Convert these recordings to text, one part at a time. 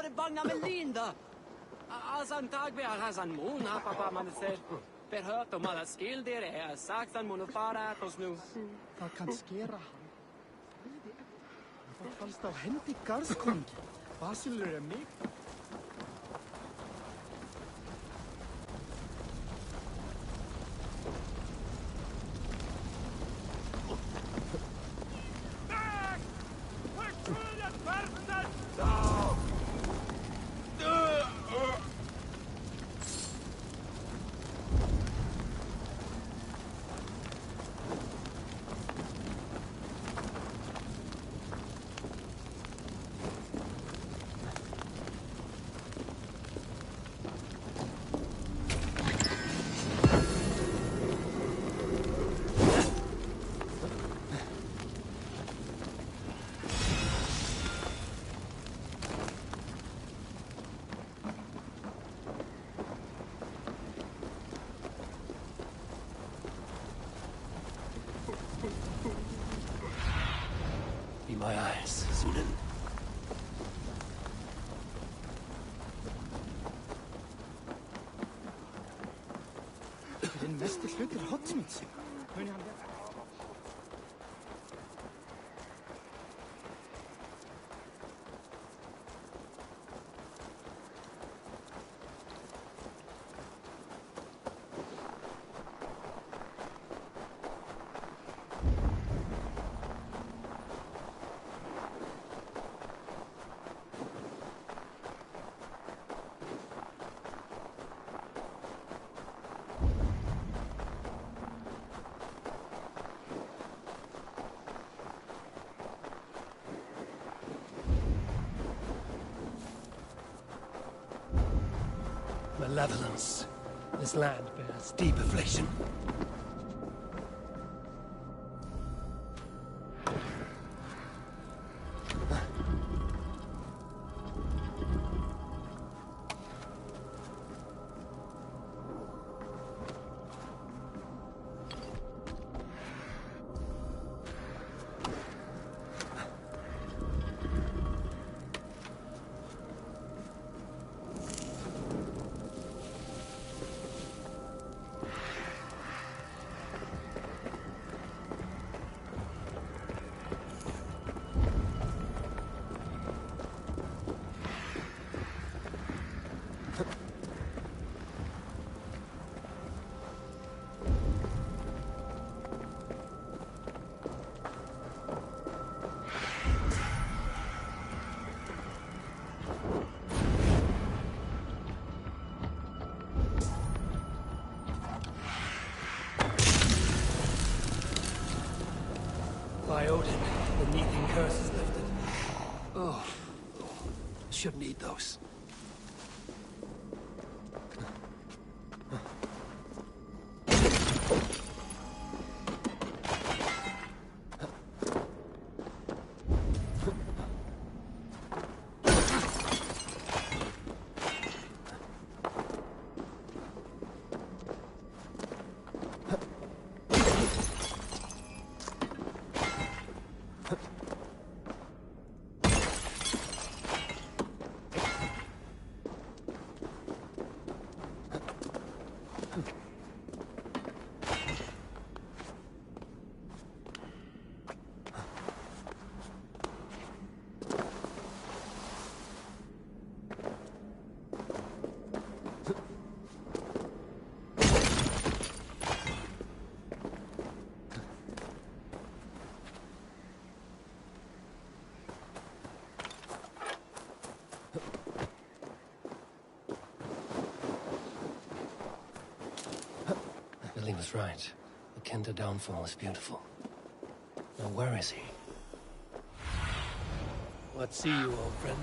det bangna med linda. Asan tagbear hasan mun ha papa man said. Berhört om alla skilder är saxan mun fara att oss nu. Það kann skera hann. Það fannst á hendi garðskonungi. Basilur mig. Be my eyes, Sunan. Den meste hlutur Hotsmiths. Muni hann vera. Malevolence. This land bears deep affliction. By Odin, the Neething curse is lifted. Oh, shouldn't eat those. Billy was right. The Kenta downfall is beautiful. Now where is he? What see you, old friend?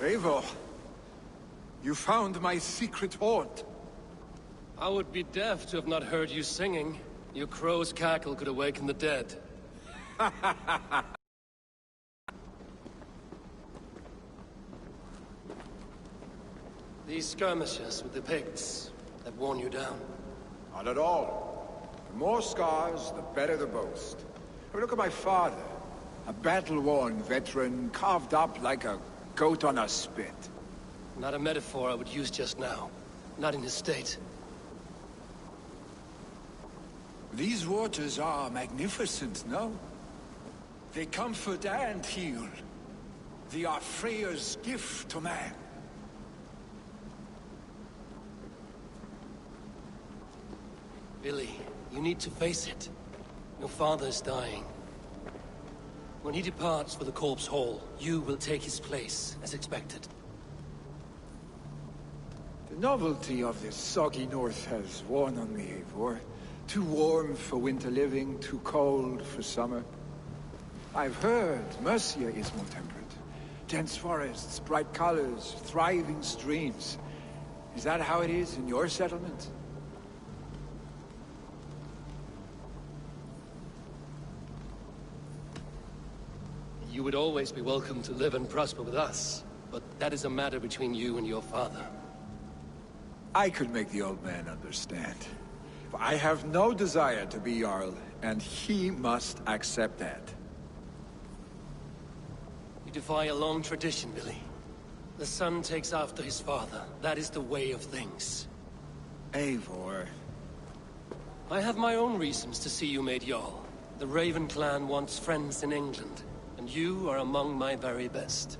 Eivor, you found my secret haunt. I would be deaf to have not heard you singing. Your crow's cackle could awaken the dead. These skirmishes with the pigs that worn you down. Not at all. The more scars, the better the boast. I mean, look at my father. A battle-worn veteran, carved up like a goat on a spit. Not a metaphor I would use just now. Not in his state. These waters are magnificent, no? They comfort and heal. They are Freya's gift to man. Billy, you need to face it. Your father's dying. When he departs for the Corpse Hall, you will take his place, as expected. The novelty of this soggy north has worn on me, Eivor. Too warm for winter living, too cold for summer. I've heard Mercia is more temperate. Dense forests, bright colors, thriving streams. Is that how it is in your settlement? You would always be welcome to live and prosper with us, but that is a matter between you and your father. I could make the old man understand. I have no desire to be Jarl, and he must accept that. You defy a long tradition, Billy. The son takes after his father. That is the way of things. Eivor. I have my own reasons to see you made Jarl. The Raven clan wants friends in England, and you are among my very best.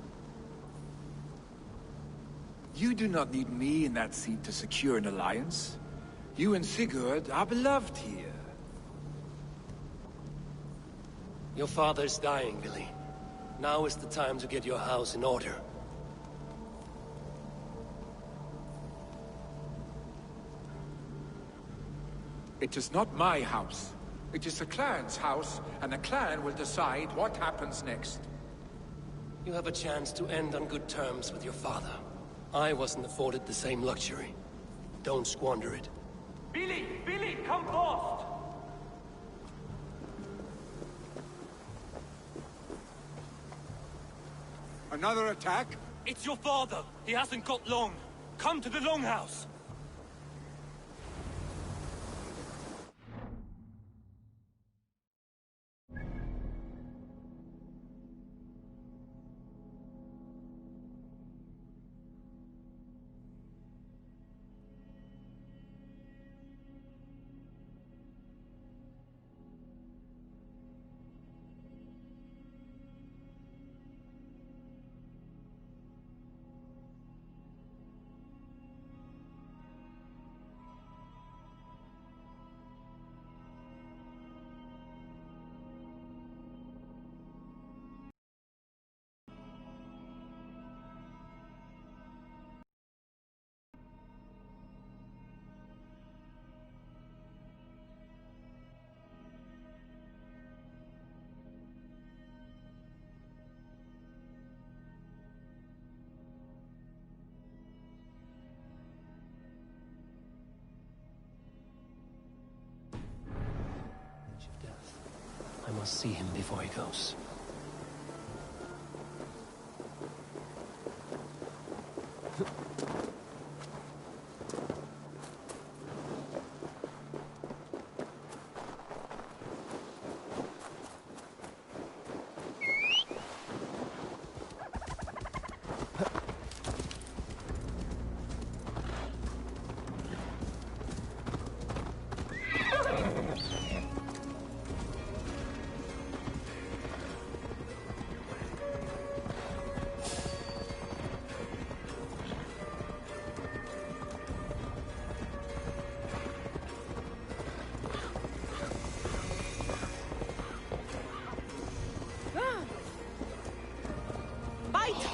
You do not need me in that seat to secure an alliance. You and Sigurd are beloved here. Your father's dying, Billy. Now is the time to get your house in order. It is not my house. It is the clan's house, and the clan will decide what happens next. You have a chance to end on good terms with your father. I wasn't afforded the same luxury. Don't squander it. Billy! Billy, come forth! Another attack? It's your father! He hasn't got long! Come to the Longhouse! I must see him before he goes.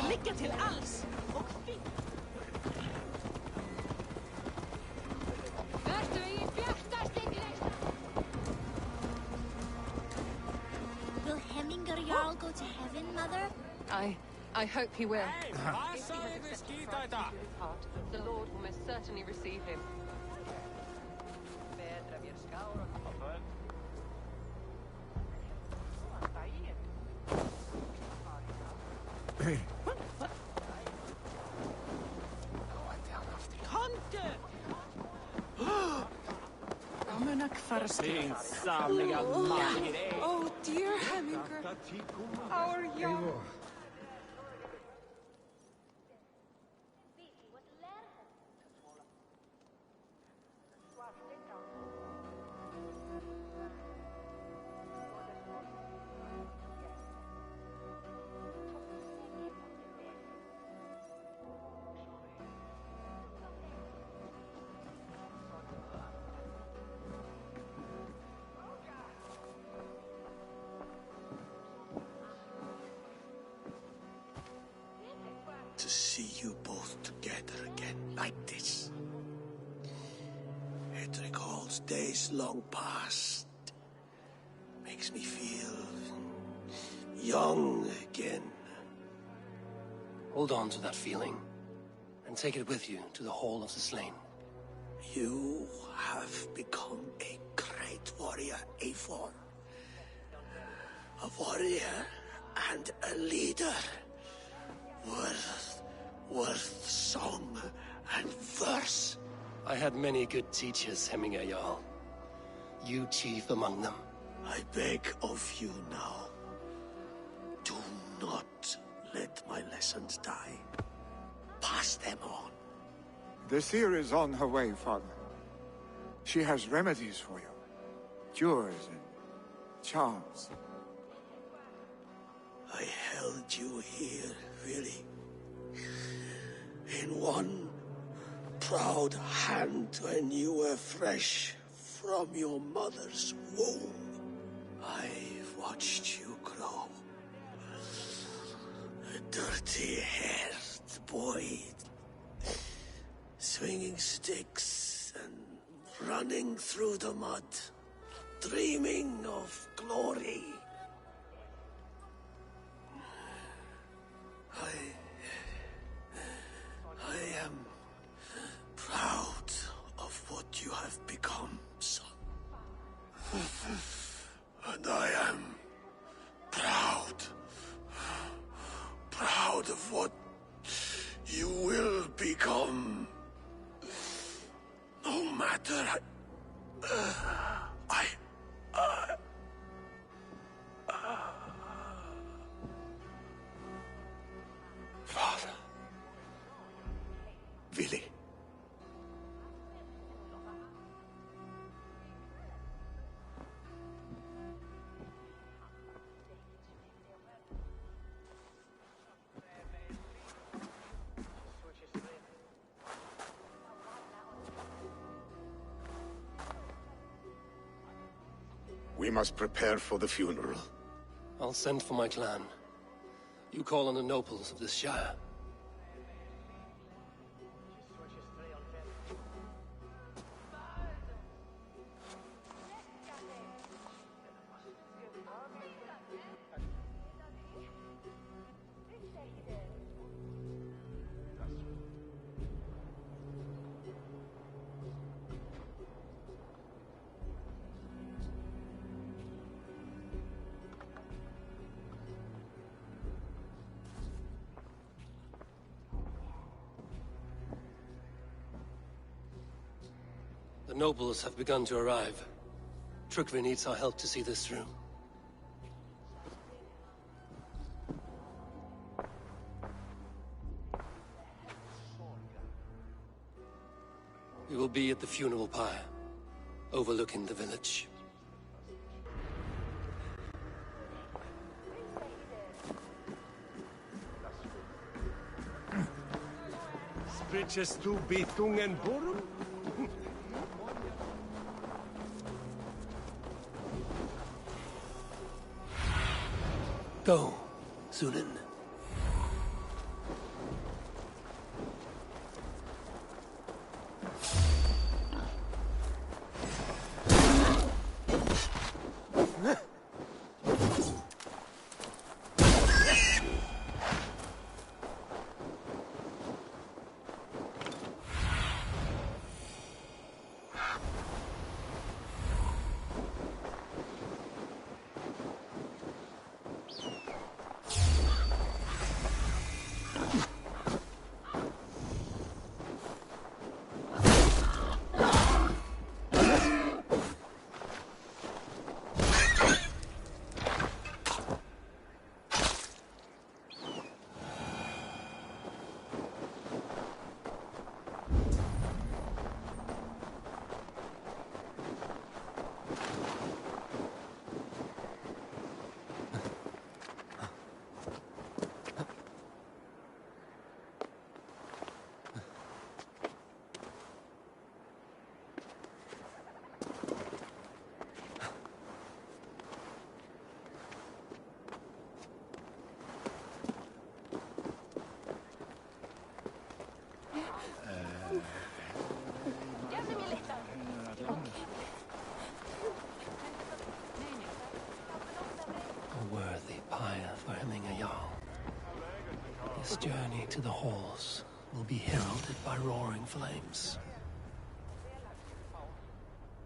Lycka till alls! Och fint! Will Hemminger Jarl go to heaven, Mother? I I hope he will. Hey, If vad he sa has vi accepted skit Christ detta? into his heart, the Lord will most certainly receive him. Tante! Amenak Din samliga Margret. Oh, dear Heminger, our young... To see you both together again like this. It recalls days long past. Makes me feel young again. Hold on to that feeling, and take it with you to the Hall of the Slain. You have become a great warrior, Eivor. A warrior and a leader. Worth song and verse. I had many good teachers, Heminger Jarl. You chief among them. I beg of you now, do not let my lessons die. Pass them on. The seer is on her way, Father. She has remedies for you. Cures and charms. I held you here, really. In one proud hand when you were fresh from your mother's womb. I've watched you grow. A dirty-haired boy, swinging sticks and running through the mud, dreaming of glory. I am proud of what you have become, son. And I am proud of what you will become. No matter Father. Willy. We must prepare for the funeral. I'll send for my clan. You call on the nobles of this shire. The nobles have begun to arrive. Trukvi needs our help to see this through. We will be at the funeral pyre, overlooking the village. Spriches du bitungen burm? Go, Zulin. Its journey to the halls will be heralded by roaring flames.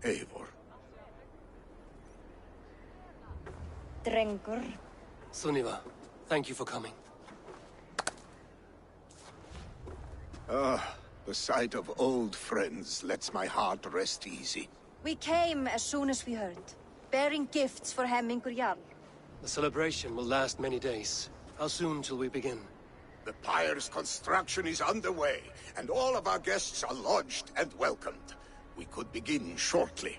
Eivor. Drengur. Sunniva, thank you for coming. The sight of old friends lets my heart rest easy. We came as soon as we heard, bearing gifts for Hemmingur Jarl. The celebration will last many days. How soon till we begin? The pyre's construction is underway, and all of our guests are lodged and welcomed. We could begin shortly.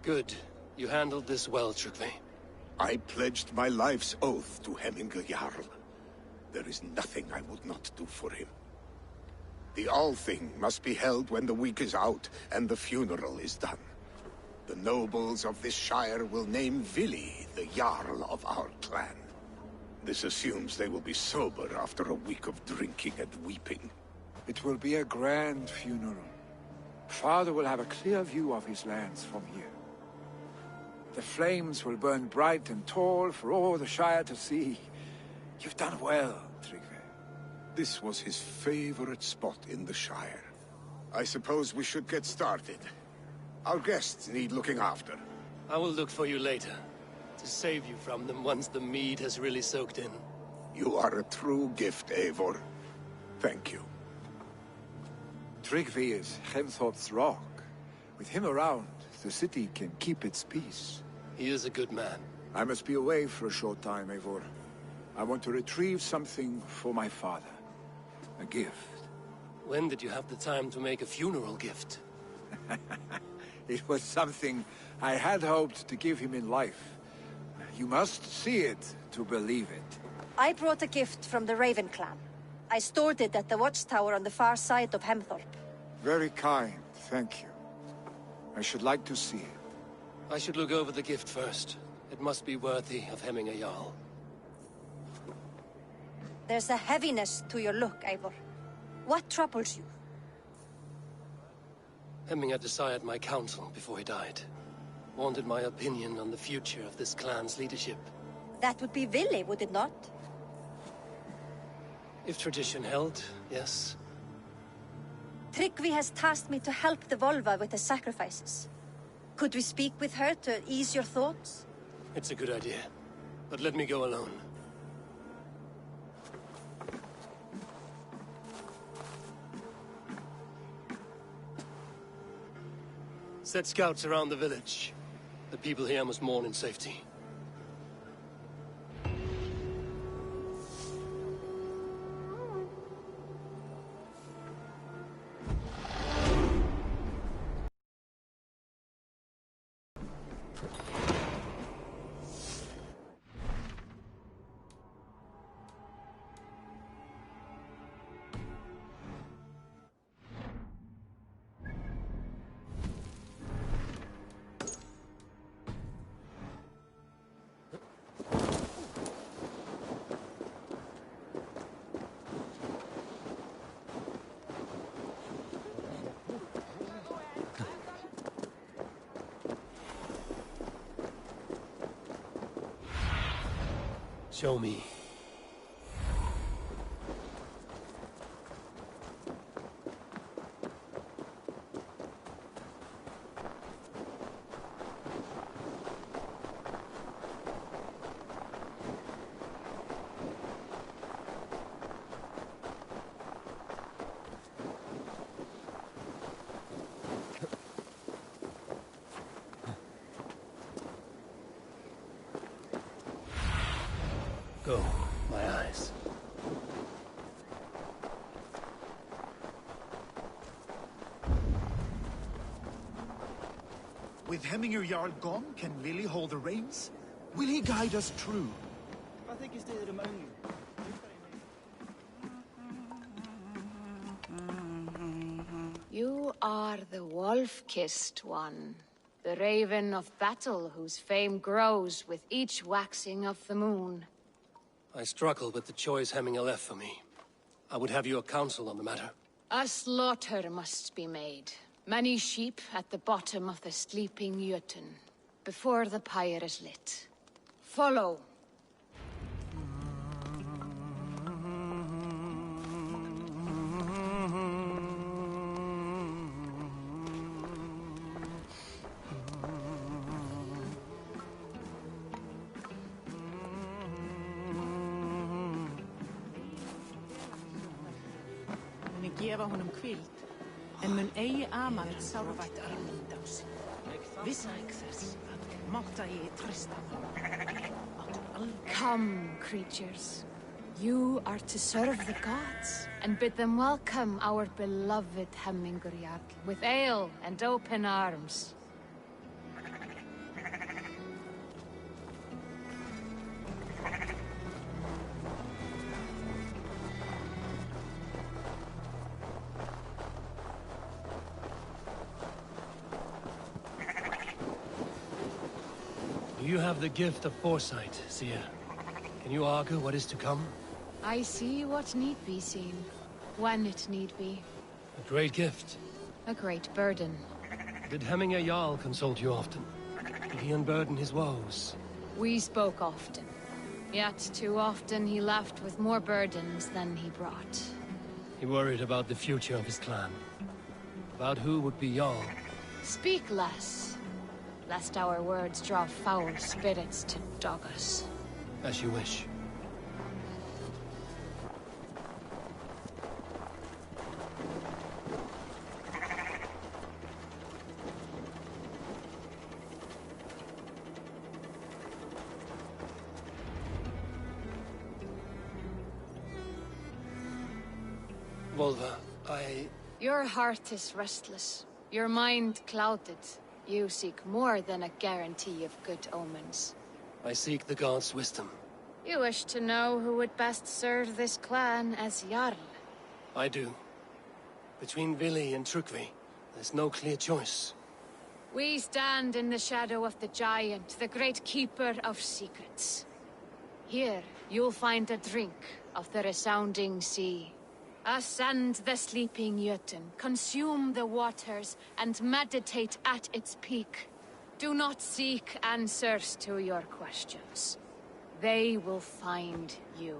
Good. You handled this well, Tryggvi. I pledged my life's oath to Hemmingur Jarl. There is nothing I would not do for him. The Althing must be held when the week is out and the funeral is done. The nobles of this shire will name Vili the Jarl of our clan. This assumes they will be sober after a week of drinking and weeping. It will be a grand funeral. Father will have a clear view of his lands from here. The flames will burn bright and tall for all the Shire to see. You've done well, Tryggvi. This was his favorite spot in the Shire. I suppose we should get started. Our guests need looking after. I will look for you later, to save you from them once the mead has really soaked in. You are a true gift, Eivor. Thank you. Tryggvi is Hemthorpe's rock. With him around, the city can keep its peace. He is a good man. I must be away for a short time, Eivor. I want to retrieve something for my father. A gift. When did you have the time to make a funeral gift? It was something I had hoped to give him in life. You must see it to believe it. I brought a gift from the Raven clan. I stored it at the watchtower on the far side of Hemthorpe. Very kind, thank you. I should like to see it. I should look over the gift first. It must be worthy of Hemmingur Jarl. There's a heaviness to your look, Eivor. What troubles you? Hemmingur desired my counsel before he died. Wanted my opinion on the future of this clan's leadership. That would be Vili, would it not? If tradition held, yes. Tryggvi has tasked me to help the Volva with the sacrifices. Could we speak with her to ease your thoughts? It's a good idea. But let me go alone. Set scouts around the village. The people here must mourn in safety. Show me. Go, my eyes. With Hemmingur Jarl gone, can Vili hold the reins? Will he guide us true? I think he's dead among you. You are the wolf-kissed one. The raven of battle whose fame grows with each waxing of the moon. I struggle with the choice Hemmingur left for me. I would have your counsel on the matter. A slaughter must be made. Many sheep at the bottom of the sleeping Jötun, before the pyre is lit. Follow. muni gefa honum hvíld, en mun eigi amann sárvætt armindás. Vissa ekki þess að mátta ég treysta honum. Come, creatures. You are to serve the gods, and bid them welcome our beloved Hemingurjarl with ale and open arms. You have the gift of foresight, Seer. Can you argue what is to come? I see what need be seen, when it need be. A great gift. A great burden. Did Hemingr Jarl consult you often? Did he unburden his woes? We spoke often. Yet too often he left with more burdens than he brought. He worried about the future of his clan. About who would be Jarl. Speak less, lest our words draw foul spirits to dog us. As you wish. Volva, Your heart is restless, your mind clouded. You seek more than a guarantee of good omens. I seek the gods' wisdom. You wish to know who would best serve this clan as Jarl. I do. Between Vili and Trukvi, there's no clear choice. We stand in the shadow of the giant, the great keeper of secrets. Here, you'll find a drink of the resounding sea. Ascend the sleeping Jötun, consume the waters, and meditate at its peak. Do not seek answers to your questions. They will find you.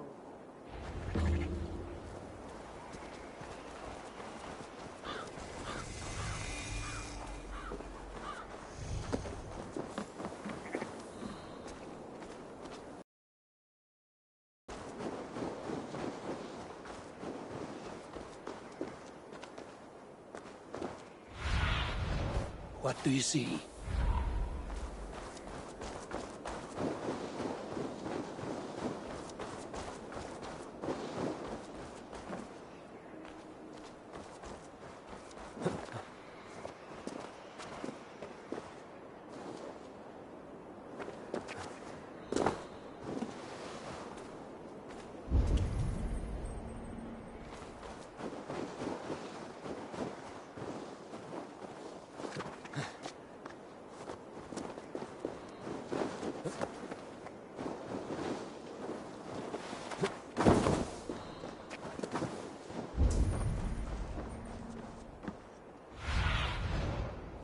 What do you see?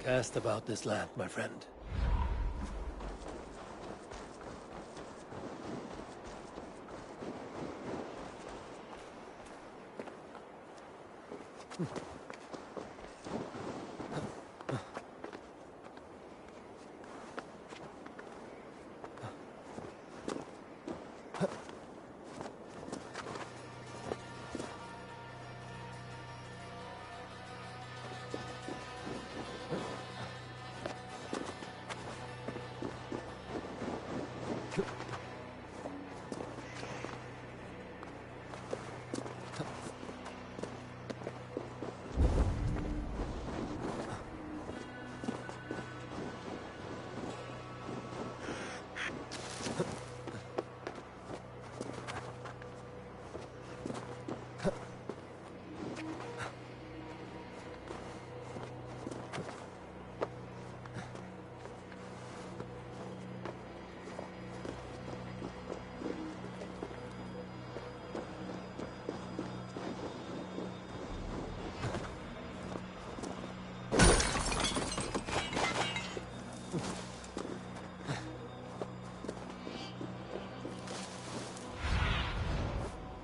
Cast about this land, my friend.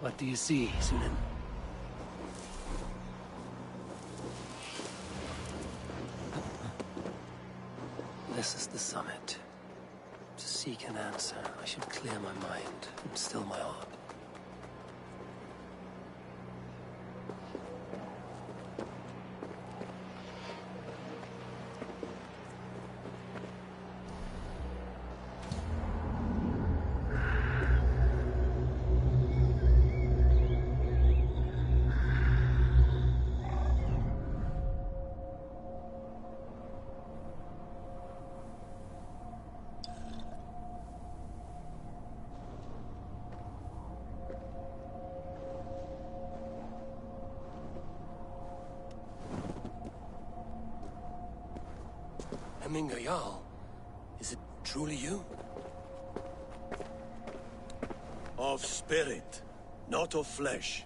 What do you see, Sunan? This is the summit. To seek an answer, I should clear my mind and still my heart. Hemminger Jarl, is it truly you? Of spirit, not of flesh.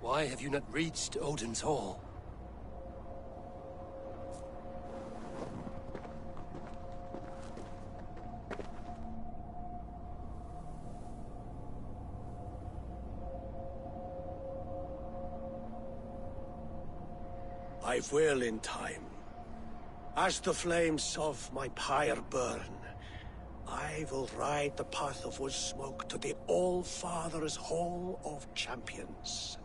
Why have you not reached Odin's Hall? I will in time. As the flames of my pyre burn, I will ride the path of wood smoke to the All-Father's Hall of Champions.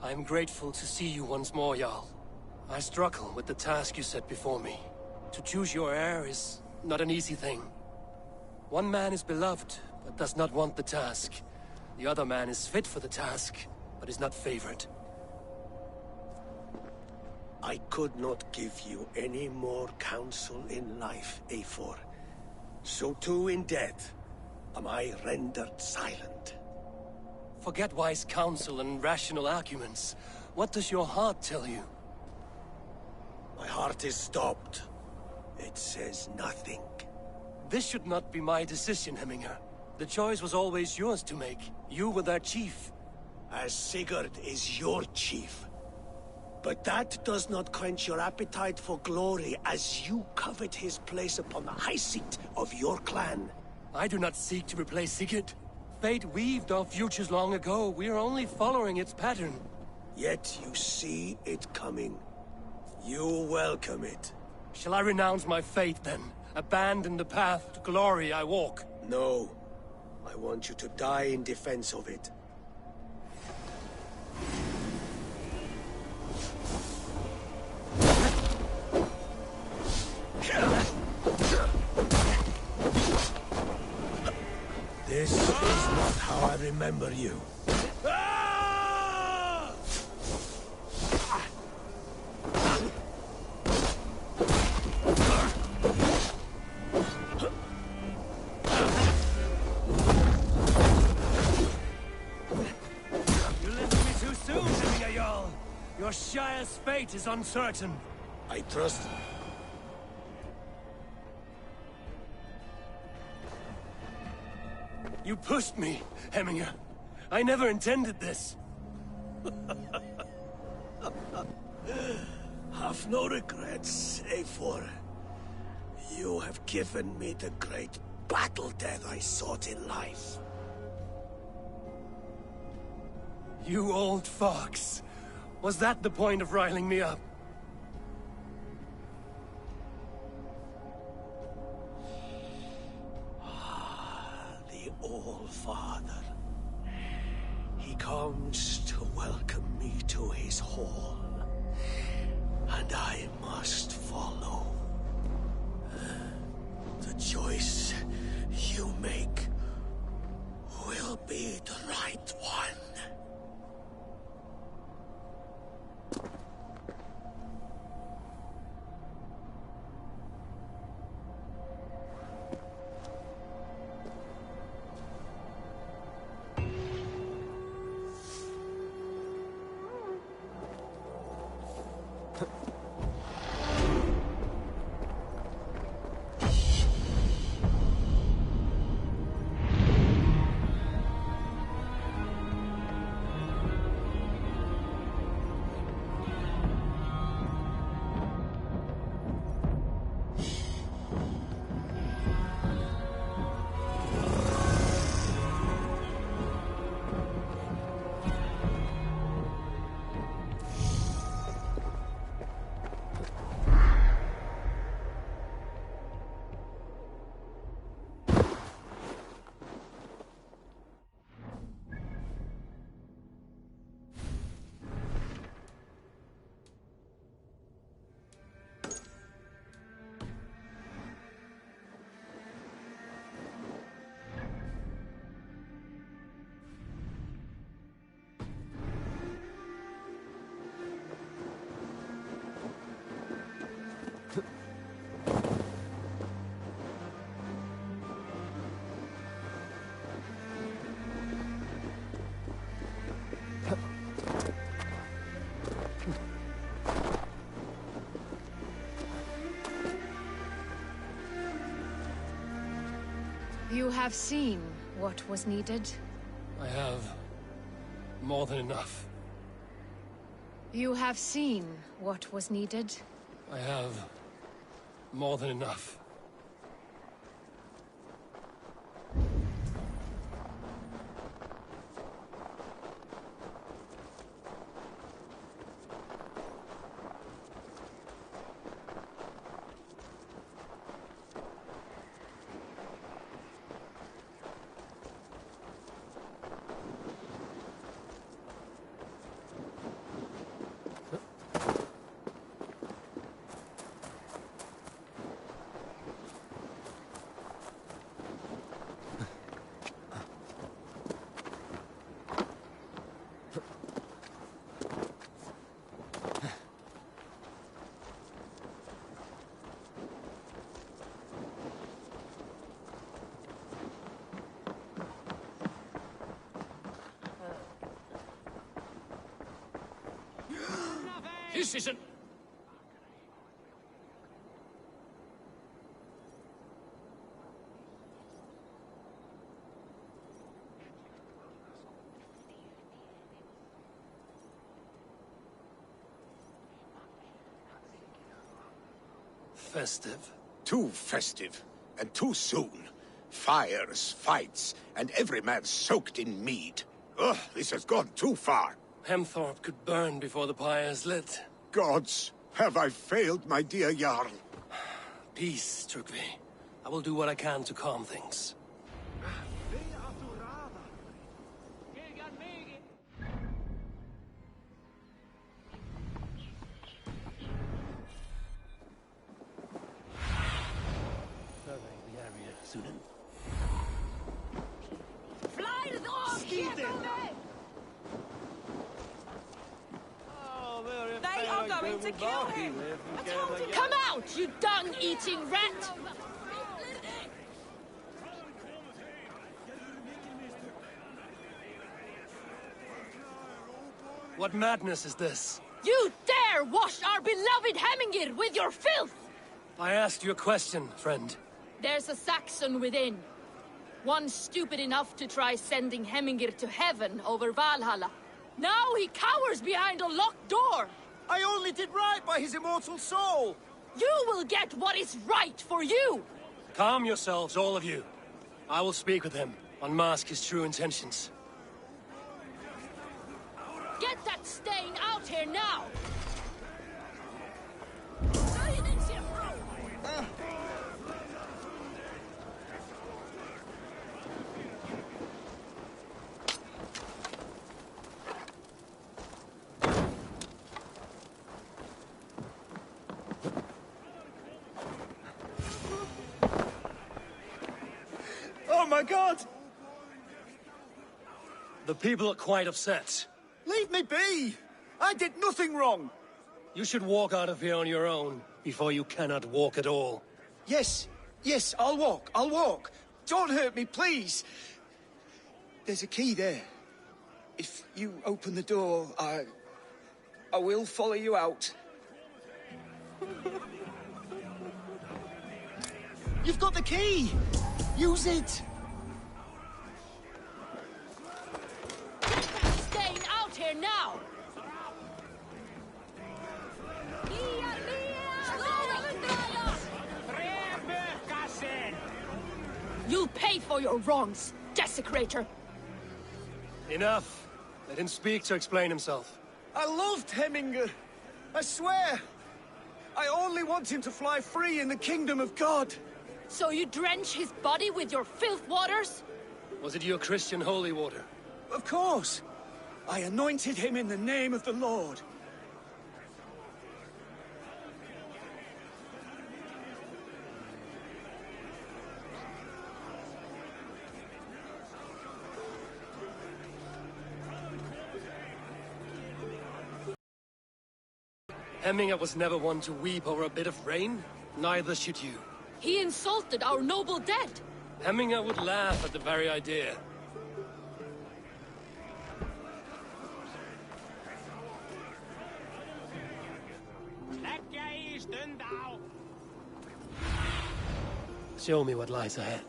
I am grateful to see you once more, Jarl. I struggle with the task you set before me. To choose your heir is not an easy thing. One man is beloved, but does not want the task. The other man is fit for the task, but is not favored. I could not give you any more counsel in life, Eivor. So too in death am I rendered silent. Forget wise counsel and rational arguments. What does your heart tell you? My heart is stopped. It says nothing. This should not be my decision, Hemminger. The choice was always yours to make. You were their chief. As Sigurd is your chief. But that does not quench your appetite for glory as you covet his place upon the high seat of your clan. I do not seek to replace Sigurd. Fate weaved our futures long ago. We are only following its pattern. Yet you see it coming. You welcome it. Shall I renounce my fate, then? Abandon the path to glory I walk? No. I want you to die in defense of it. This is not how I remember you. You left me too soon, Hemminger Jarl. Your Shire's fate is uncertain. I trust you. You pushed me, Hemminger. I never intended this. Have no regrets, Eivor. You have given me the great battle death I sought in life. You old fox. Was that the point of riling me up? The All-Father. He comes to welcome me to his hall. And I must follow. The choice you make will be the right one. You have seen what was needed. I have more than enough. You have seen what was needed. I have more than enough. This isn't... Festive. Too festive, and too soon. Fires, fights, and every man soaked in mead. Ugh, this has gone too far. Hemthorpe could burn before the pyre's lit. Gods, have I failed my dear Jarl? Peace, Trygve. I will do what I can to calm things. Survey the area, Sunan. They are going to kill him! Come out, you dung-eating rat! What madness is this? You dare wash our beloved Hemingir with your filth! I asked you a question, friend. There's a Saxon within. One stupid enough to try sending Hemingir to heaven over Valhalla. Now he cowers behind a locked door! I only did right by his immortal soul! You will get what is right for you! Calm yourselves, all of you. I will speak with him, unmask his true intentions. Get that stain out here now! Oh my god! The people are quite upset. Leave me be! I did nothing wrong! You should walk out of here on your own, before you cannot walk at all. Yes, I'll walk. Don't hurt me, please! There's a key there. If you open the door, I will follow you out. You've got the key! Use it! Get that stain out here now! You'll pay for your wrongs, desecrator! Enough. Let him speak to explain himself. I loved Hemingr. I swear. I only want him to fly free in the kingdom of God. So you drench his body with your filth waters? Was it your Christian holy water? Of course. I anointed him in the name of the Lord. Hemingr was never one to weep over a bit of rain. Neither should you. He insulted our noble dead. Hemingr would laugh at the very idea. Show me what lies ahead.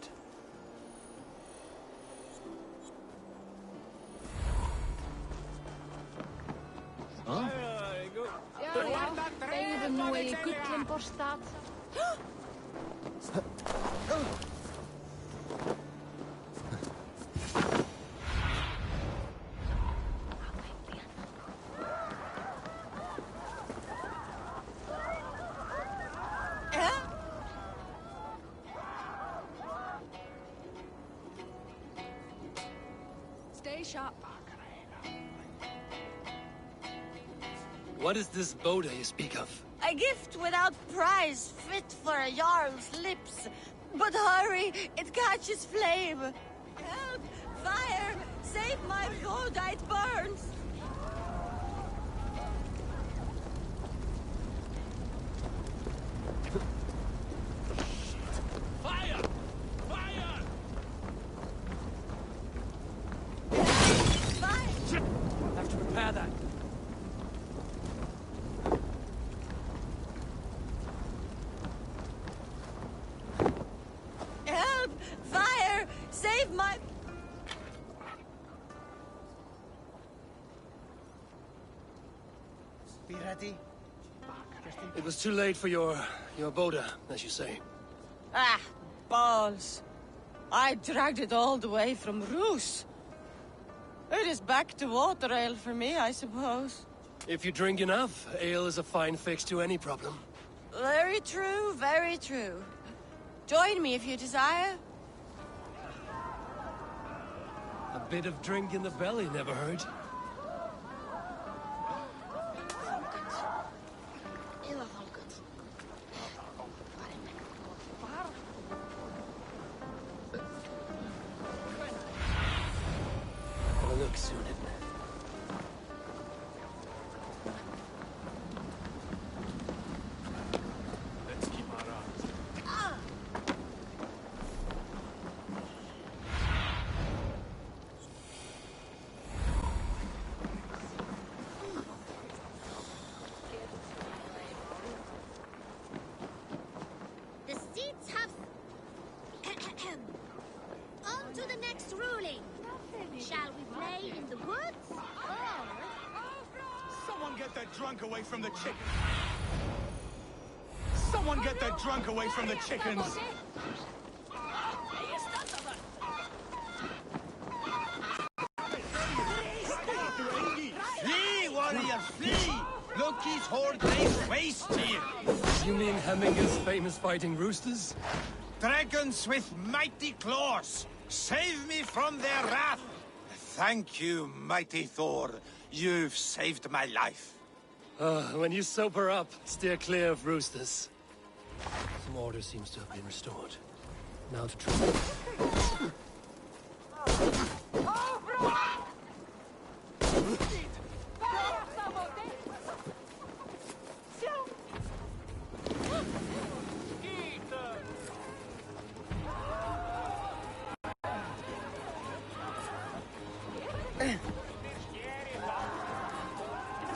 nú er ég gullin borstað. Stay sharp. What is this Boda you speak of? A gift without price, fit for a Jarl's lips. But hurry, it catches flame. Help! Fire! Save my Boda, it burns! Fire! Fire! Fire! Shit! Have to repair that. Help! Fire! Save my... Be ready. It was too late for your Boda, as you say. Ah, balls. I dragged it all the way from Roos. It is back to water ale for me, I suppose. If you drink enough, ale is a fine fix to any problem. Very true, very true. Join me if you desire. A bit of drink in the belly never hurt. Have a look, Sunan. Let's keep our eyes. The seats have... On to the next ruling. Shall we play in the woods? Or... Someone get that drunk away from the chicken. Someone get that drunk away from the chickens. Flee, warrior, flee! Loki's horde lays waste here. You mean Hemminger's famous fighting roosters? Dragons with mighty claws. Save me from their wrath. Thank you, mighty Thor. You've saved my life. When you sober up, steer clear of roosters. Some order seems to have been restored. Now to try.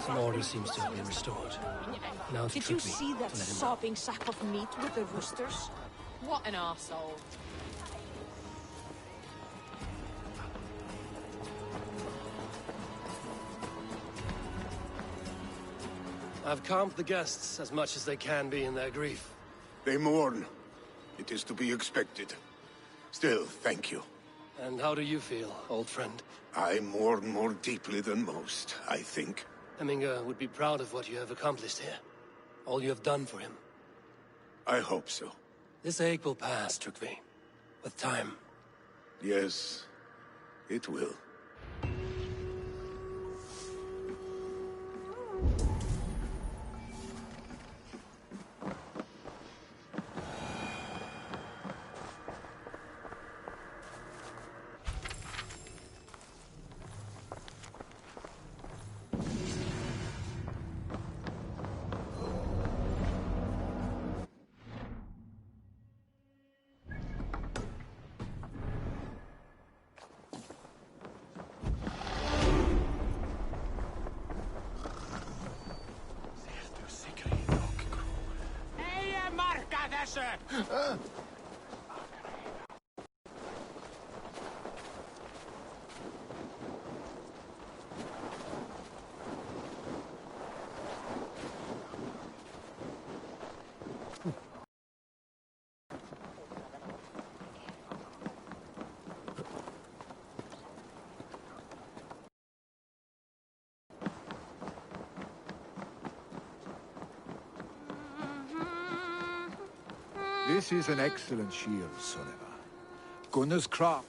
Some order seems to have been restored. Now to Did you trick me see that to let him know. sopping sack of meat with the roosters? What an arsehole. I've calmed the guests as much as they can be in their grief. They mourn. It is to be expected. Still, thank you. And how do you feel, old friend? I mourn more deeply than most, I think. Hemminger would be proud of what you have accomplished here. All you have done for him. I hope so. This ache will pass, Trygve. With time. Yes, it will. This is an excellent shield, Soneva. Gunnar's craft.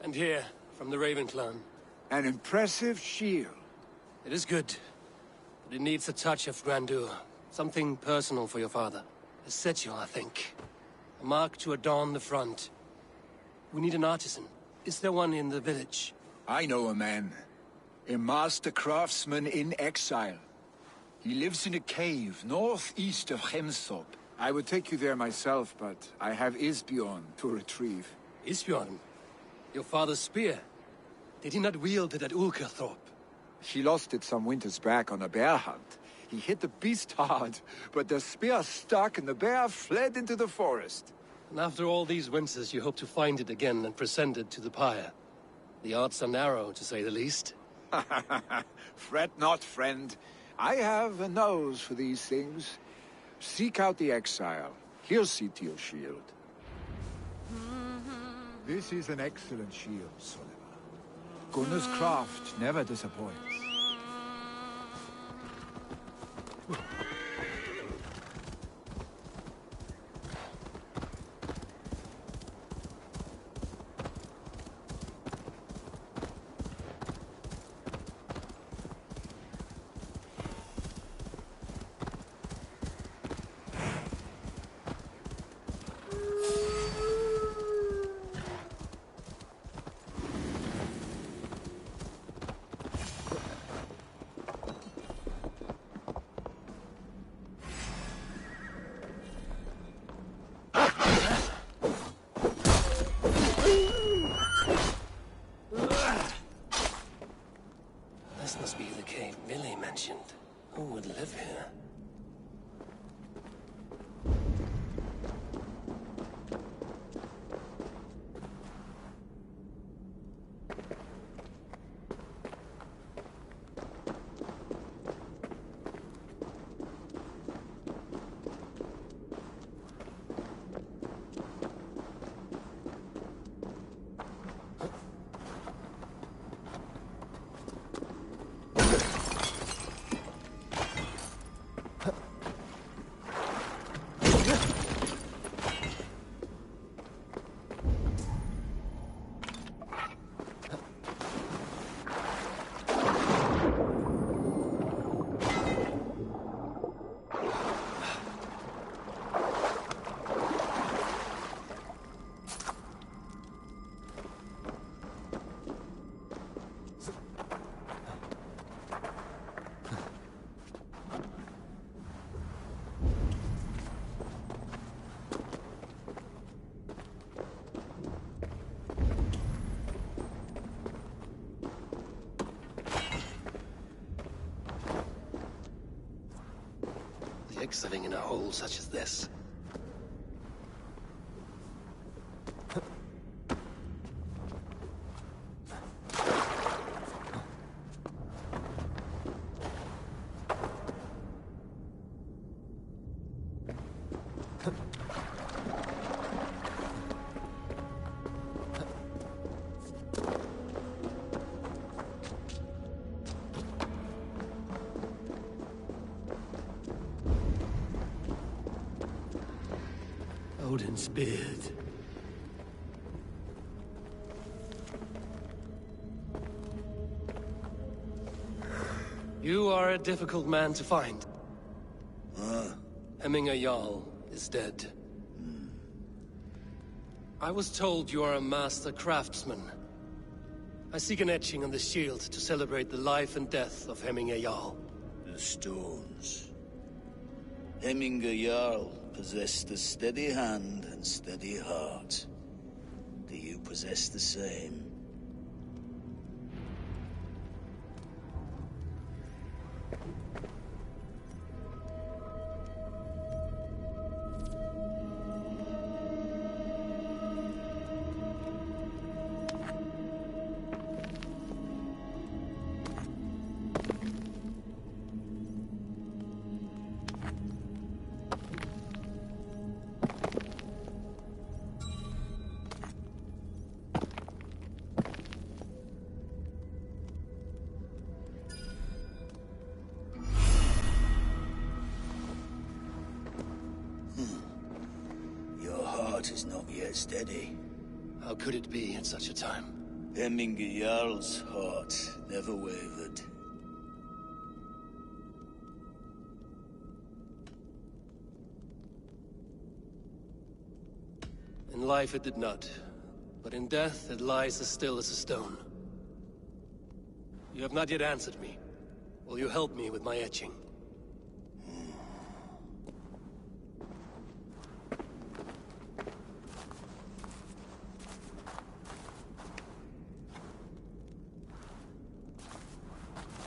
And here, from the Raven clan. An impressive shield. It is good, but it needs a touch of grandeur. Something personal for your father. A setio, I think. A mark to adorn the front. We need an artisan. Is there one in the village? I know a man. A master craftsman in exile. He lives in a cave northeast of Hemthorpe. I would take you there myself, but I have Isbjorn to retrieve. Isbjorn? Your father's spear? Did he not wield it at Ulkerthorpe? He lost it some winters back on a bear hunt. He hit the beast hard, but the spear stuck and the bear fled into the forest. And after all these winters, you hope to find it again and present it to the pyre. The odds are narrow, to say the least. Fret not, friend. I have a nose for these things. Seek out the exile. He'll see to your shield. This is an excellent shield, Soneva. Gunnar's craft never disappoints. This must be the cave Millie mentioned. Who would live here? Exiting in a hole such as this. Odin's beard. You are a difficult man to find. Hemminger Jarl is dead. I was told you are a master craftsman. I seek an etching on the shield to celebrate the life and death of Hemminger Jarl. The stones. Hemminger Jarl possessed a steady hand and steady heart. Do you possess the same? get steady. How could it be at such a time? Hemminger Jarl's heart never wavered. In life it did not, but in death it lies as still as a stone. You have not yet answered me. Will you help me with my etching?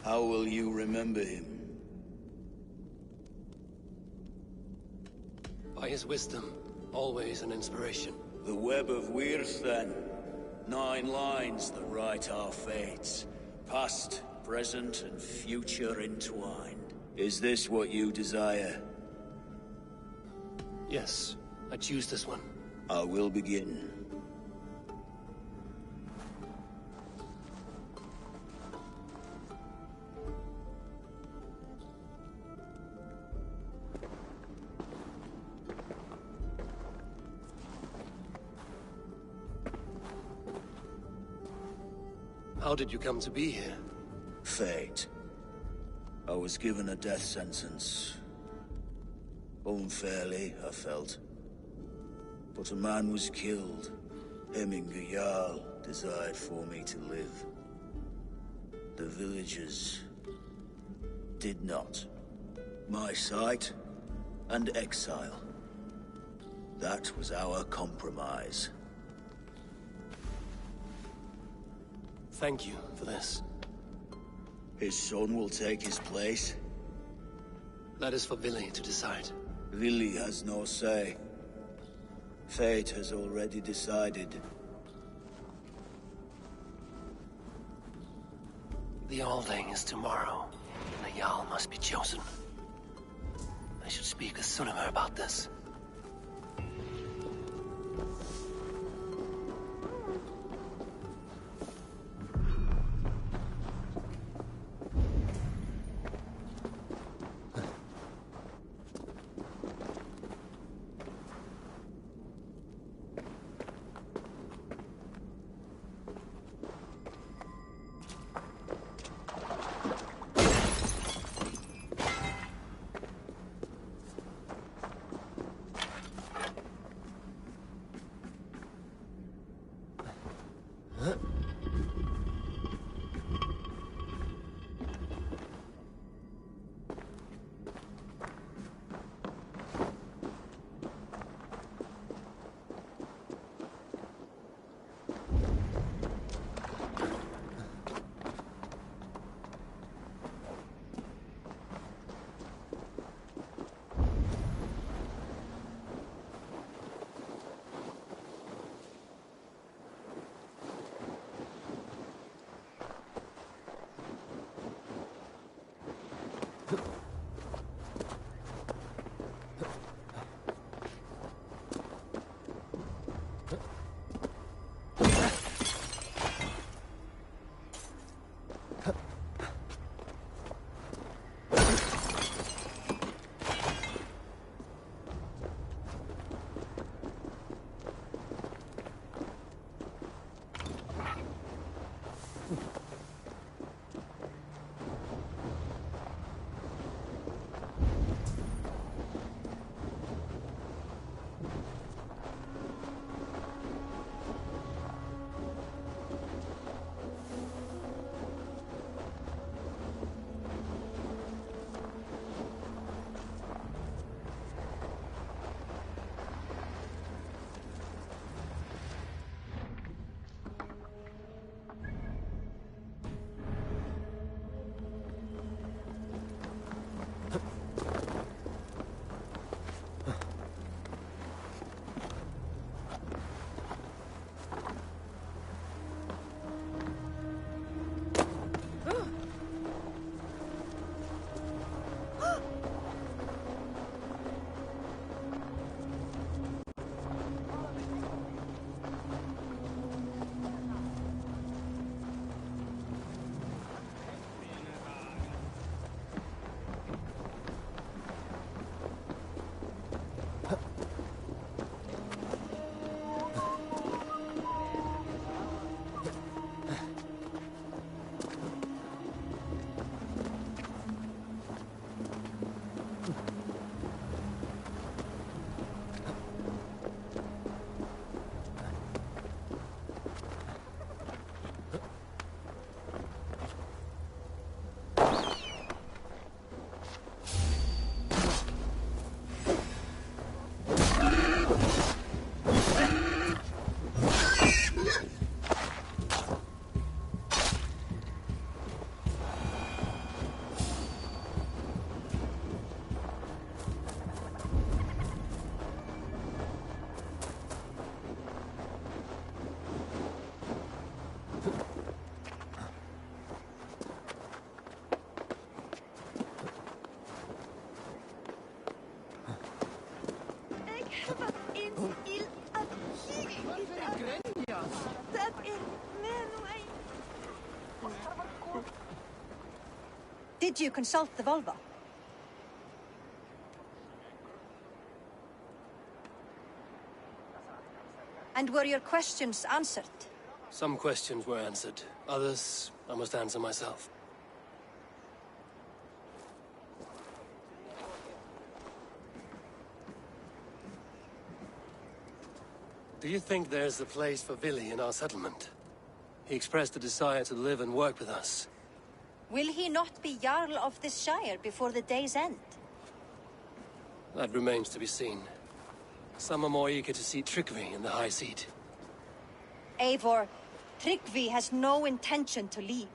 How will you remember him? By his wisdom, always an inspiration. The web of Wirth, then. 9 lines that write our fates. Past, present, and future entwined. Is this what you desire? Yes, I choose this one. I will begin. How did you come to be here? Fate. I was given a death sentence. Unfairly, I felt. But a man was killed. Hemminger Jarl desired for me to live. The villagers did not. My sight and exile. That was our compromise. Thank you for this. His son will take his place. That is for Vili to decide. Vili has no say. Fate has already decided. The Althing is tomorrow. The Jarl must be chosen. I should speak with Sunniva about this. Did you consult the Volva? And were your questions answered? Some questions were answered. Others, I must answer myself. Do you think there's a place for Vili in our settlement? He expressed a desire to live and work with us. Will he not be Jarl of this Shire before the day's end? That remains to be seen. Some are more eager to see Tryggvi in the high seat. Eivor, Tryggvi has no intention to lead.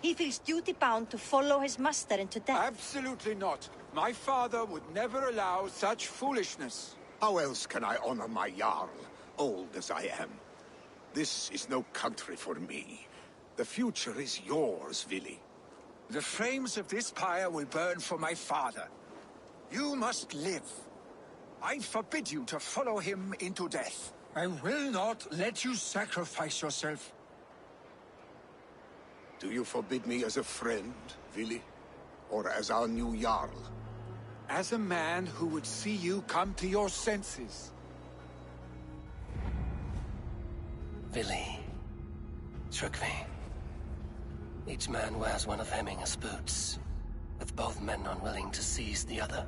He feels duty-bound to follow his master into death. Absolutely not. My father would never allow such foolishness. How else can I honor my Jarl, old as I am? This is no country for me. The future is yours, Vili. The flames of this pyre will burn for my father. You must live. I forbid you to follow him into death. I will not let you sacrifice yourself. Do you forbid me as a friend, Vili? Or as our new Jarl? As a man who would see you come to your senses. Vili. Tryggvi. Each man wears one of Hemminger's boots, with both men unwilling to seize the other.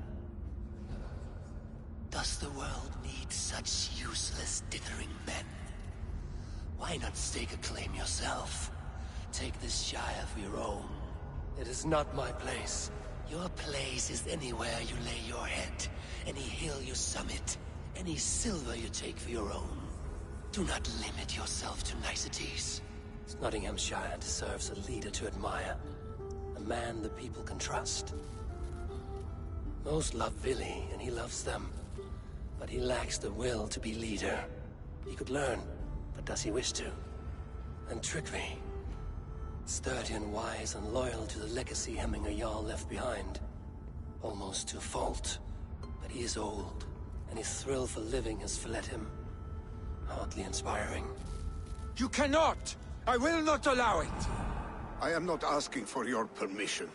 Does the world need such useless, dithering men? Why not stake a claim yourself? Take this Shire for your own. It is not my place. Your place is anywhere you lay your head, any hill you summit, any silver you take for your own. Do not limit yourself to niceties. Nottinghamshire deserves a leader to admire. A man the people can trust. Most love Vili, and he loves them. But he lacks the will to be leader. He could learn, but does he wish to? And Tryggvi. Sturdy and wise and loyal to the legacy Hemminger Jarl left behind. Almost to a fault. But he is old, and his thrill for living has fled him. Hardly inspiring. You cannot! I will not allow it! I am not asking for your permission.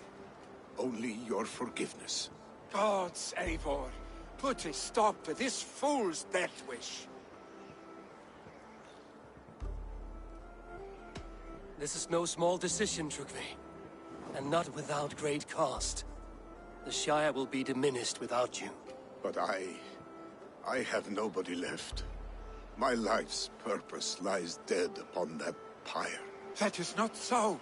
Only your forgiveness. Gods, Eivor, put a stop to this fool's death wish. This is no small decision, Tryggvi. And not without great cost. The Shire will be diminished without you. But I have nobody left. My life's purpose lies dead upon that pyre. That is not so.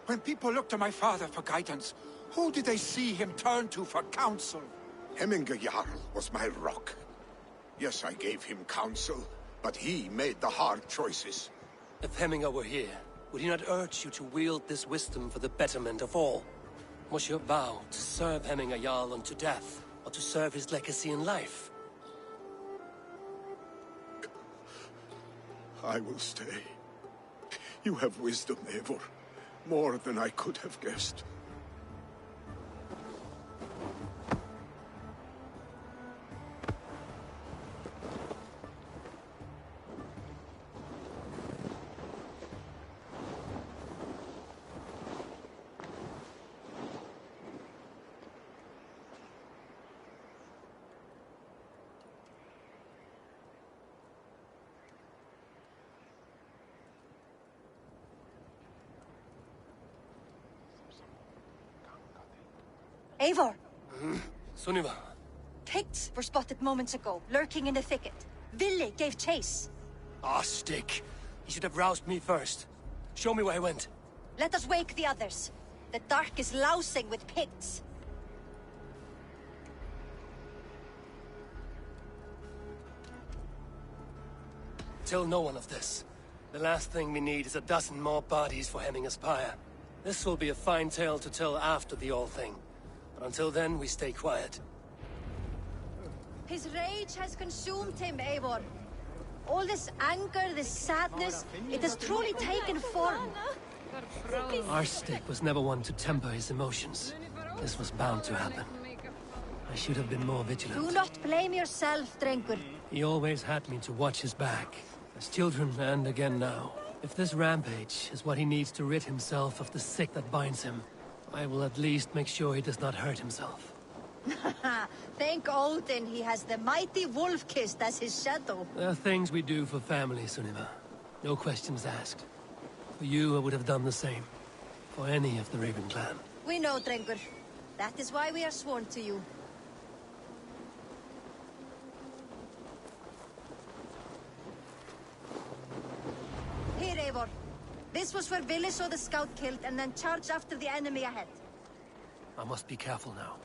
When people look to my father for guidance, who did they see him turn to for counsel? Hemminger Jarl was my rock. Yes, I gave him counsel, but he made the hard choices. If Hemminger were here, would he not urge you to wield this wisdom for the betterment of all? Was your vow to serve Hemminger Jarl unto death, or to serve his legacy in life? I will stay. You have wisdom, Eivor. More than I could have guessed. Eivor! Sunniva. Picts were spotted moments ago, lurking in the thicket. Vili gave chase. Ah, stick. He should have roused me first. Show me where he went. Let us wake the others. The dark is lousing with Picts. Tell no one of this. The last thing we need is a dozen more bodies for Hemminger's pyre. This will be a fine tale to tell after the all thing. But until then, we stay quiet. His rage has consumed him, Eivor. All this anger, this sadness, it has truly taken form. Our stick was never one to temper his emotions. This was bound to happen. I should have been more vigilant. Do not blame yourself, Drengur. He always had me to watch his back. As children, and again now. If this rampage is what he needs to rid himself of the sick that binds him, I will at least make sure he does not hurt himself. Thank Odin he has the mighty Wolf-Kissed as his shadow. There are things we do for family, Sunniva. No questions asked. For you, I would have done the same. For any of the Raven clan. We know, Drengur. That is why we are sworn to you. Here, Eivor. This was where Vili saw the scout killed and then charged after the enemy ahead. I must be careful now.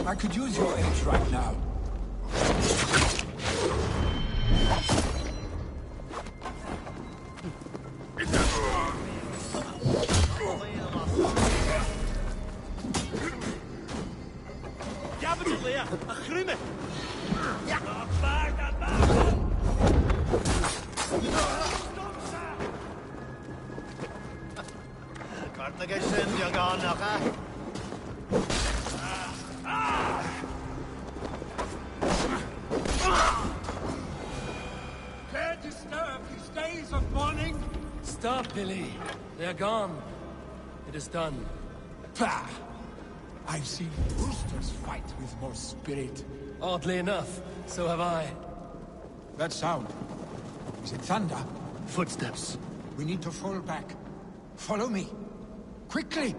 I could use your aid right now. Can't disturb these days of mourning. Stop, Billy. They're gone. It is done. Pah! I've seen roosters fight with more spirit. Oddly enough, so have I. That sound. Is it thunder? Footsteps. We need to fall back. Follow me. Quickly!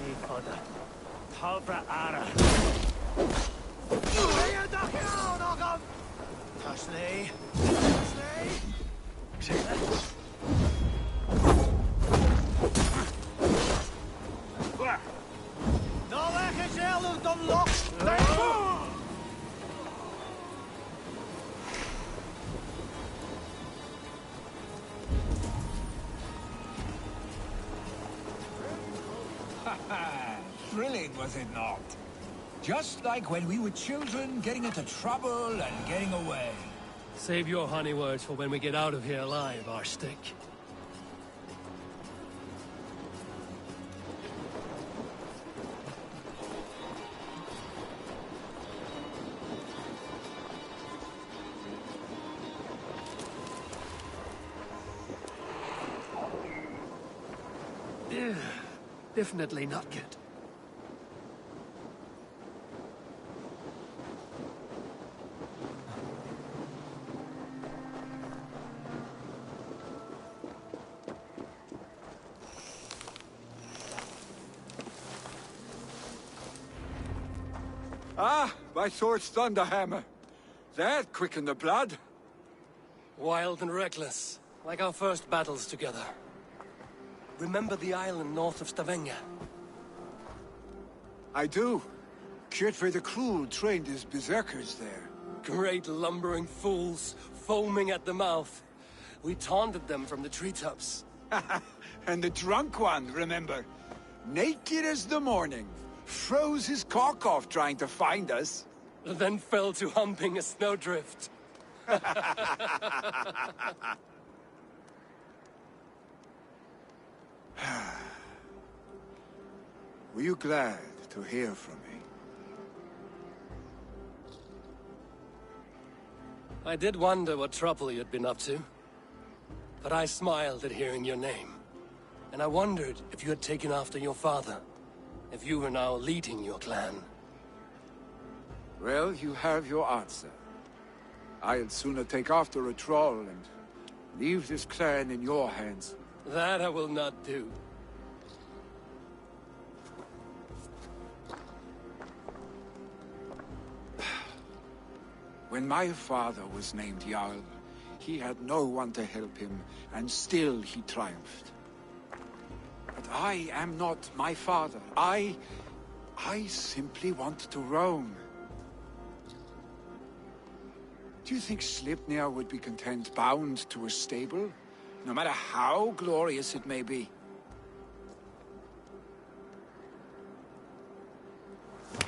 Nicoda. Tavra ara. Tashley. No leg is zelf dan lok. Thrilling, was it not? Just like when we were children, getting into trouble and getting away. Save your honey words for when we get out of here alive, Arstick. Definitely not good. Ah, my sword's thunderhammer. That quickened the blood. Wild and reckless, like our first battles together. Remember the island north of Stavanger? I do. Kjotve the Cruel trained his berserkers there. Great lumbering fools, foaming at the mouth. We taunted them from the treetops. And the drunk one, remember? Naked as the morning. Froze his cock off trying to find us. Then fell to humping a snowdrift. Were you glad to hear from me? I did wonder what trouble you'd been up to. But I smiled at hearing your name. And I wondered if you had taken after your father. If you were now leading your clan. Well, you have your answer. I'd sooner take after a troll and leave this clan in your hands. That I will not do. When my father was named Jarl, he had no one to help him, and still he triumphed. But I am not my father. I simply want to roam. Do you think Sleipnir would be content bound to a stable? No matter how glorious it may be.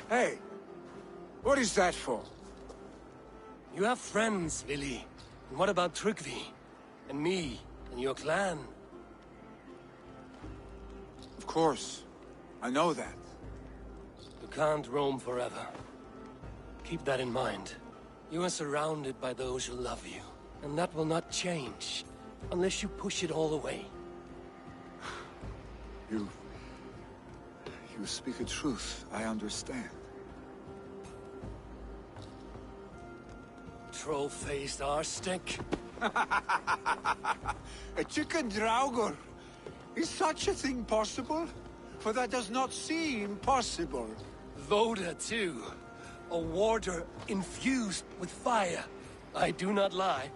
Hey! What is that for? You have friends, Vili. And what about Tryggvi? And me? And your clan? Of course. I know that. You can't roam forever. Keep that in mind. You are surrounded by those who love you. And that will not change. Unless you push it all away. You speak a truth. I understand. Troll-faced arstick. A chicken draugr. Is such a thing possible? For that does not seem possible. Voda, too. A warder infused with fire. I do not lie.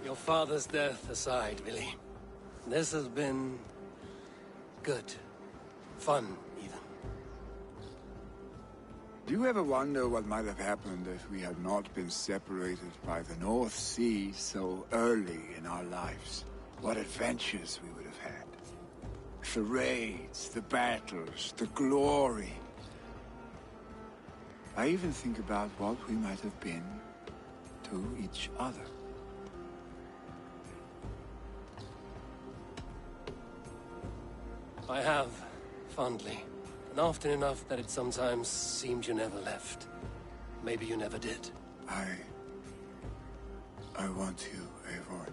Your father's death aside, Vili. This has been... good. Fun, even. Do you ever wonder what might have happened if we had not been separated by the North Sea so early in our lives? What adventures we would have had. The raids, the battles, the glory. I even think about what we might have been to each other. I have, fondly. And often enough that it sometimes seemed you never left. Maybe you never did. I want you, Eivor.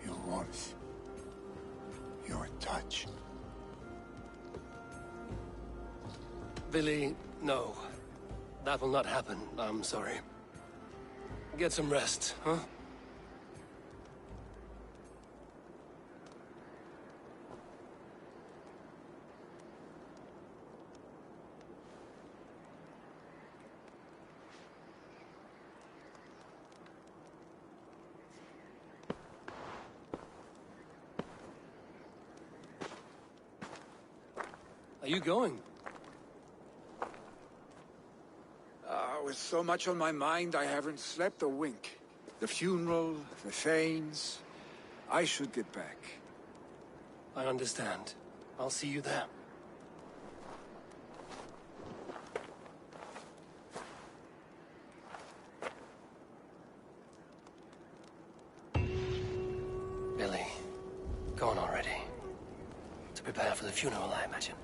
Your warmth. Your touch. Vili, no. That will not happen. I'm sorry. Get some rest, huh? Are you going? With so much on my mind, I haven't slept a wink. The funeral, the Thanes. I should get back. I understand. I'll see you there. Billy, gone already. To prepare for the funeral, I imagine.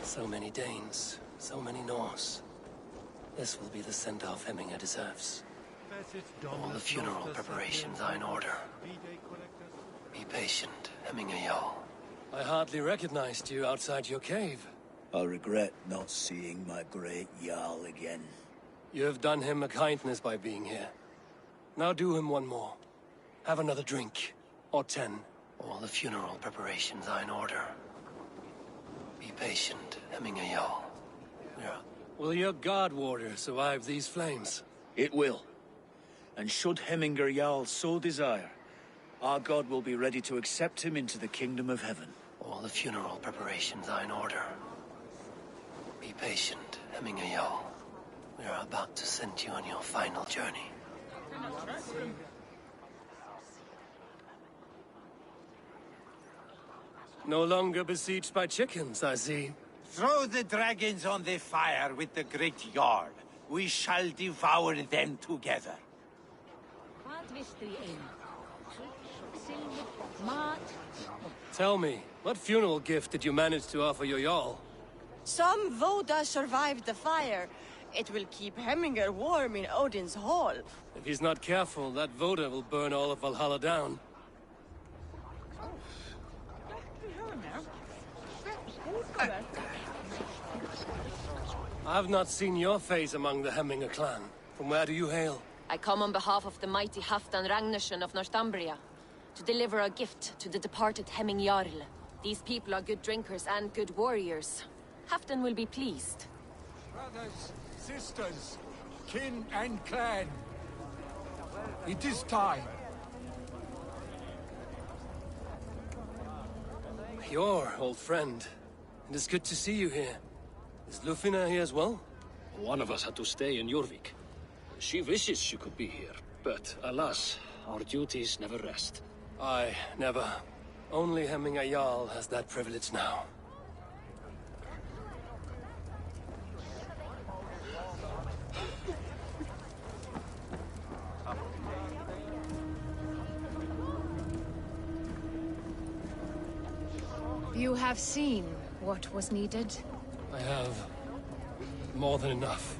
So many Danes, so many Norse. This will be the send-off Hemminger deserves. All the funeral preparations are in order. Be patient, Hemminger Jarl. I hardly recognized you outside your cave. I regret not seeing my great Jarl again. You have done him a kindness by being here. Now do him one more. Have another drink. Or 10. All the funeral preparations are in order. Be patient, Hemminger Jarl. Will your guard warder survive these flames? It will. And should Hemminger Jarl so desire, our god will be ready to accept him into the kingdom of heaven. All the funeral preparations are in order. Be patient, Hemminger Jarl. We are about to send you on your final journey. No longer besieged by chickens, I see. Throw the dragons on the fire with the great Jarl. We shall devour them together. Tell me, what funeral gift did you manage to offer your Jarl? Some Voda survived the fire. It will keep Hemminger warm in Odin's hall. If he's not careful, that Voda will burn all of Valhalla down. I've not seen your face among the Hemminger clan. From where do you hail? I come on behalf of the mighty Halfdan Ragnarsson of Northumbria to deliver a gift to the departed Hemming Jarl. These people are good drinkers and good warriors. Halfdan will be pleased. Brothers, sisters, kin and clan. It is time. Your old friend. It is good to see you here. Is Lufina here as well? One of us had to stay in Jorvik. She wishes she could be here, but alas, our duties never rest. Aye, never. Only Hemminger Jarl has that privilege now. You have seen what was needed? I have more than enough.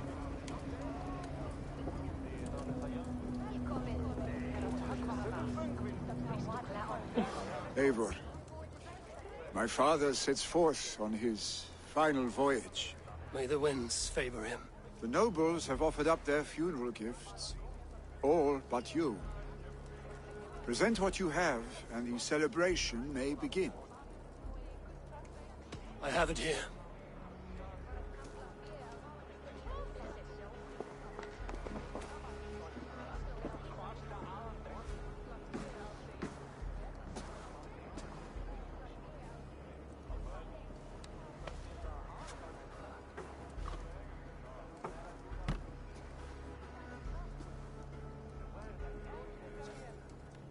Eivor, my father sets forth on his final voyage. May the winds favor him. The nobles have offered up their funeral gifts. All but you. Present what you have, and the celebration may begin. I have it here.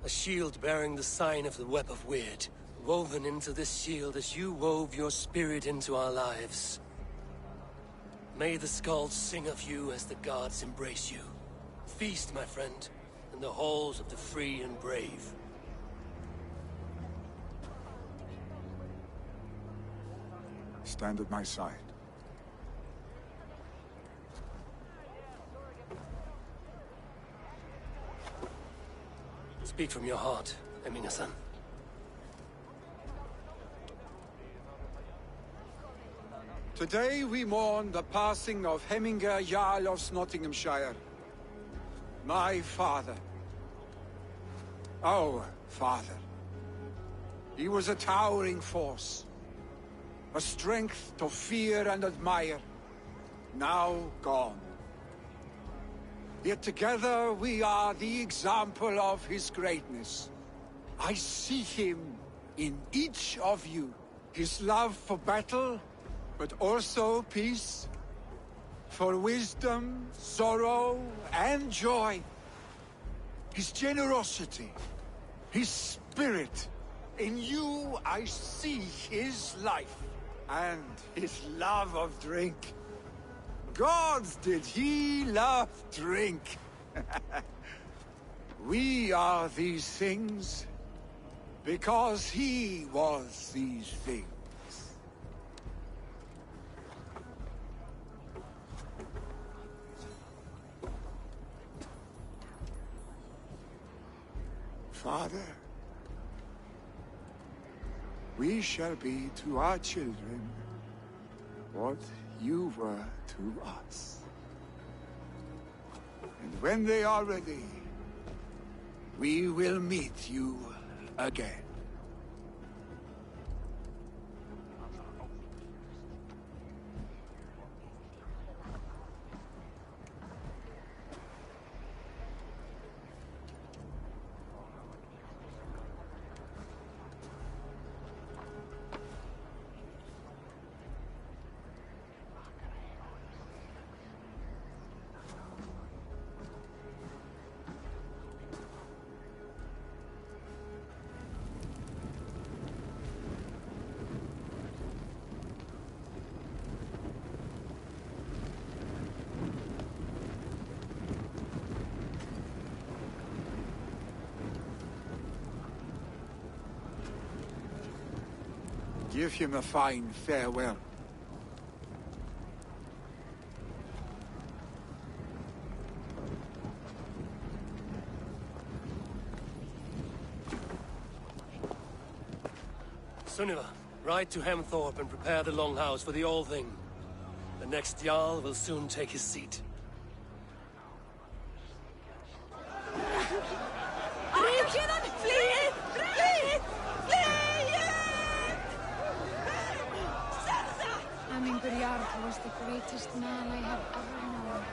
A shield bearing the sign of the Web of Weird. Woven into this shield as you wove your spirit into our lives. May the skalds sing of you as the gods embrace you. Feast, my friend, in the halls of the free and brave. Stand at my side. Speak from your heart, Eminga-san. Today we mourn the passing of Hemminger Jarl of Nottinghamshire. My father. Our father. He was a towering force. A strength to fear and admire. Now gone. Yet together we are the example of his greatness. I see him in each of you. His love for battle, but also peace. For wisdom, sorrow, and joy. His generosity, his spirit. In you I see his life, and his love of drink. Gods, did he love drink! We are these things because he was these things. Father, we shall be to our children what you were to us. And when they are ready, we will meet you again. Give him a fine farewell. Sunniva, ride to Hemthorpe and prepare the Longhouse for the All-Thing. The next Jarl will soon take his seat. Hemminger was the greatest man I have ever known.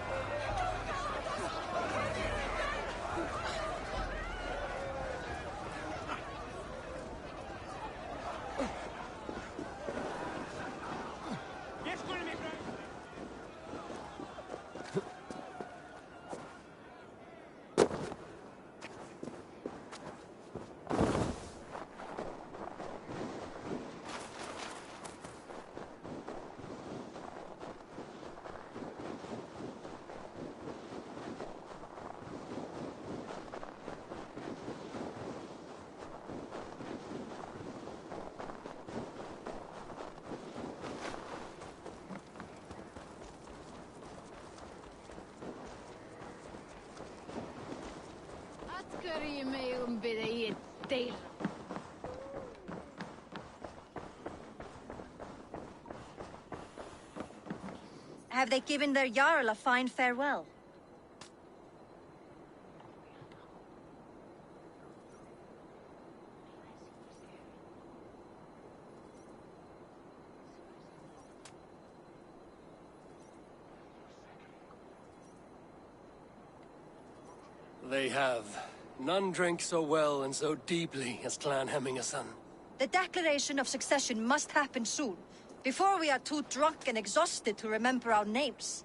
Have they given their Jarl a fine farewell? They have. None drink so well and so deeply as Clan Hemminger-son. The declaration of succession must happen soon, before we are too drunk and exhausted to remember our names.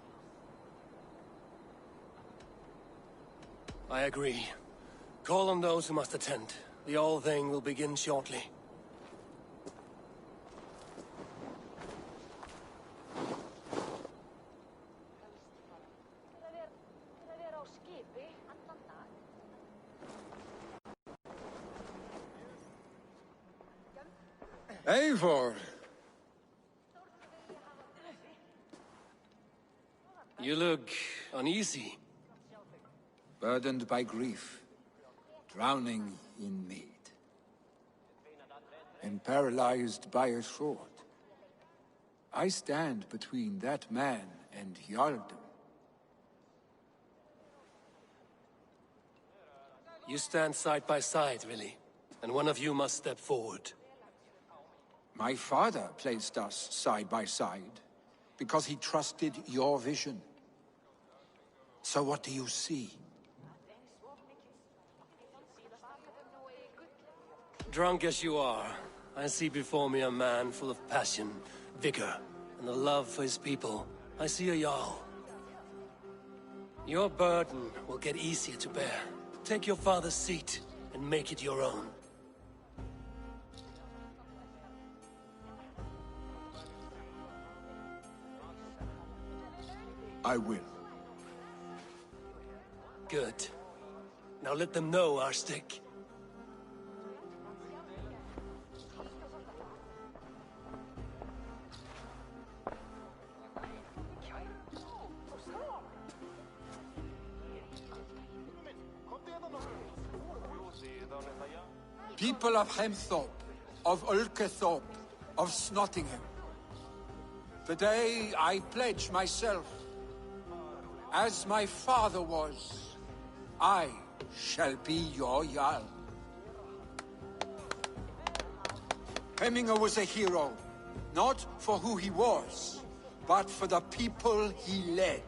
I agree. Call on those who must attend. The All-Thing will begin shortly. Eivor! You look uneasy. Burdened by grief, drowning in mead, and paralyzed by a sword. I stand between that man and Jarldom. You stand side by side, really, and one of you must step forward. My father placed us side by side, because he trusted your vision. So what do you see? Drunk as you are, I see before me a man full of passion, vigor, and a love for his people. I see a Jarl. Your burden will get easier to bear. Take your father's seat and make it your own. I will. Good. Now let them know our stick. People of Hemthorpe, of Ulkethorpe, of Snottingham. Today I pledge myself. As my father was, I shall be your Jarl. Hemminger was a hero, not for who he was, but for the people he led.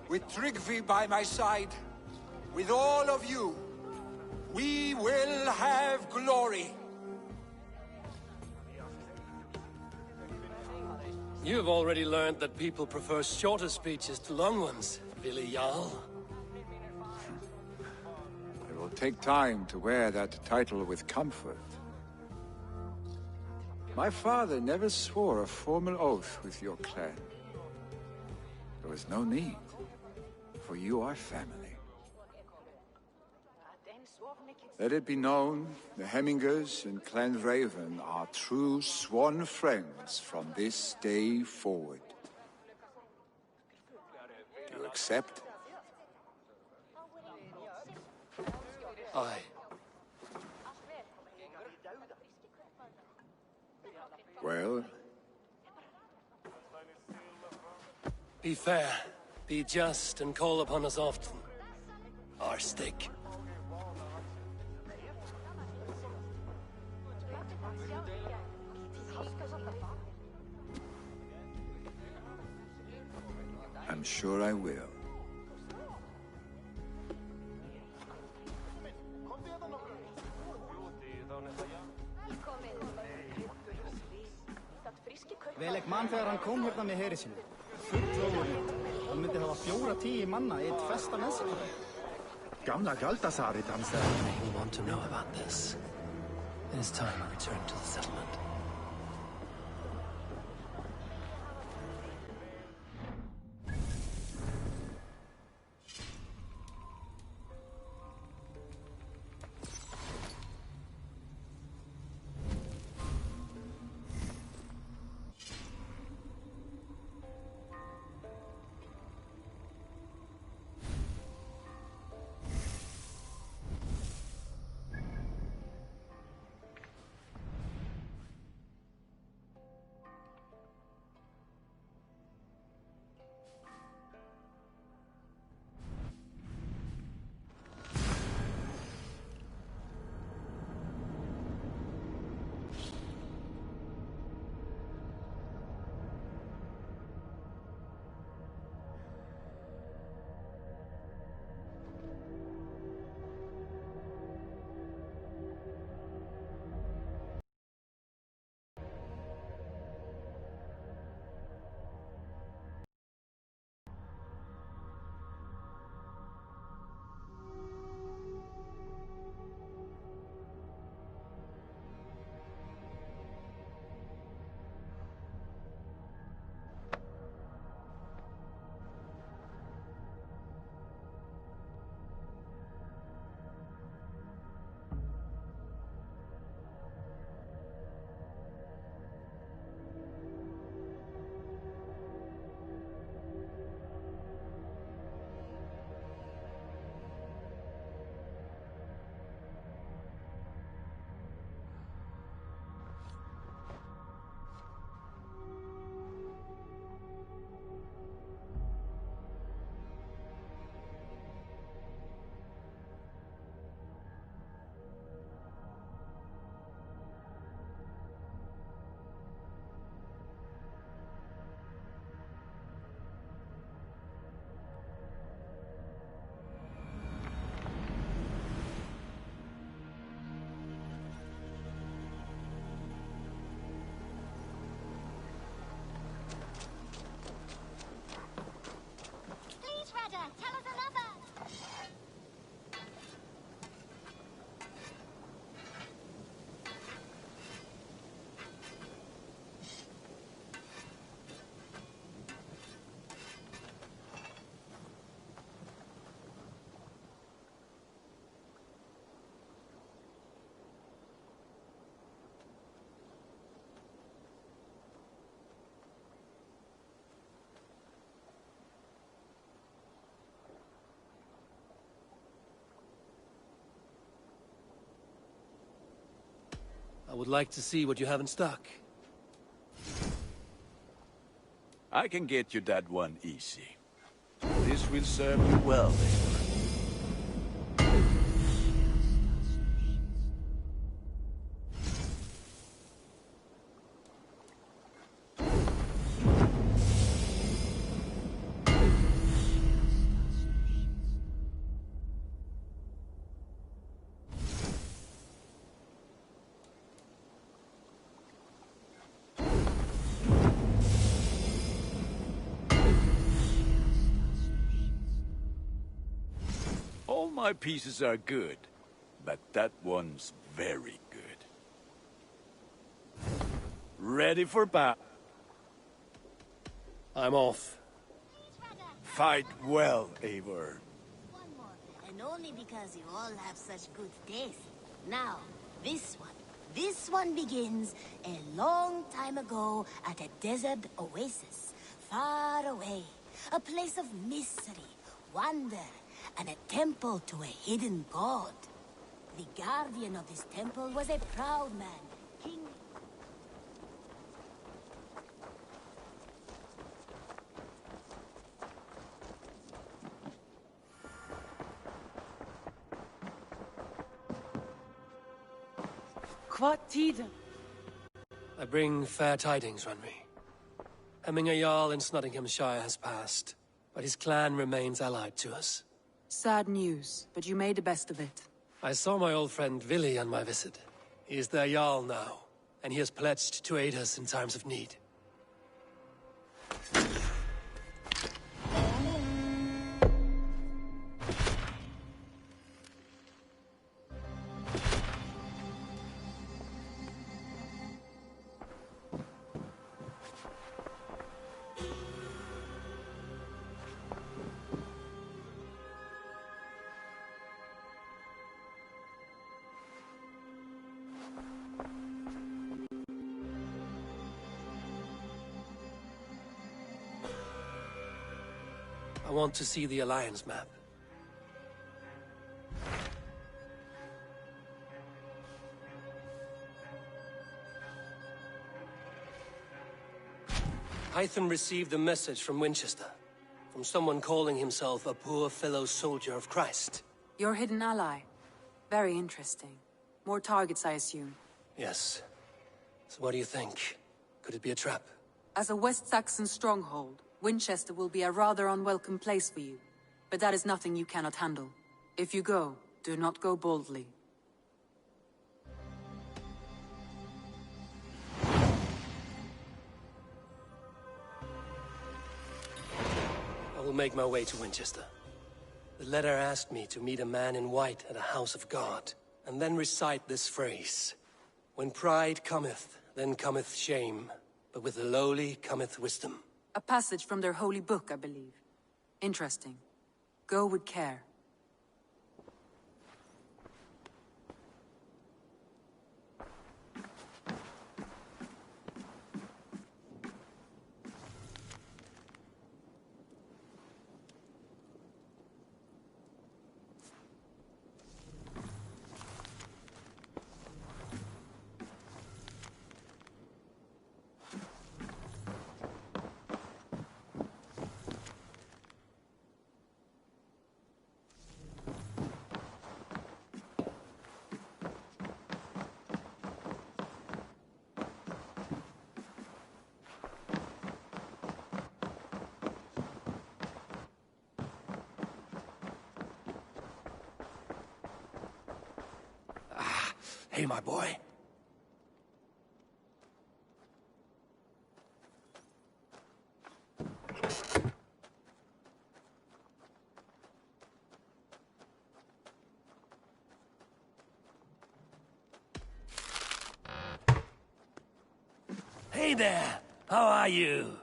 With Tryggvi by my side, with all of you, we will have glory. You've already learned that people prefer shorter speeches to long ones, Billy Jarl. It will take time to wear that title with comfort. My father never swore a formal oath with your clan. There was no need, for you are family. Let it be known, the Hemmingers and Clan Raven are true sworn friends from this day forward. Do you accept? Aye. Well? Be fair, be just, and call upon us often. Our stick. I'm sure I will. Vel ekki mann þegar hann kom hérna með heri sinu. Fullóðurinn. Hann myndi hafa 4-10 manna í eitt festa með sig. Gamla Galdasari dansaði. We want to know about this. It is time I return to the settlement. I would like to see what you have in stock. I can get you that one easy. This will serve you well, Eivor. All my pieces are good, but that one's very good. Ready for battle. I'm off. Fight well, Eivor. And only because you all have such good taste. Now, this one begins a long time ago at a desert oasis, far away. A place of mystery, wonder, and a temple to a hidden god. The guardian of this temple was a proud man, King... What tiden? I bring fair tidings, Renry. Hemminger Jarl in Nottinghamshire has passed, but his clan remains allied to us. Sad news, but you made the best of it. I saw my old friend Vili on my visit. He is their Jarl now, and he has pledged to aid us in times of need. I want to see the Alliance map. Hytham received a message from Winchester, from someone calling himself a poor fellow soldier of Christ. Your hidden ally. Very interesting. More targets, I assume. Yes. So what do you think? Could it be a trap? As a West Saxon stronghold, Winchester will be a rather unwelcome place for you. But that is nothing you cannot handle. If you go, do not go boldly. I will make my way to Winchester. The letter asked me to meet a man in white at a house of God, and then recite this phrase. When pride cometh, then cometh shame, but with the lowly cometh wisdom. A passage from their holy book, I believe. Interesting. Go with care. Hey, my boy. Hey there! How are you?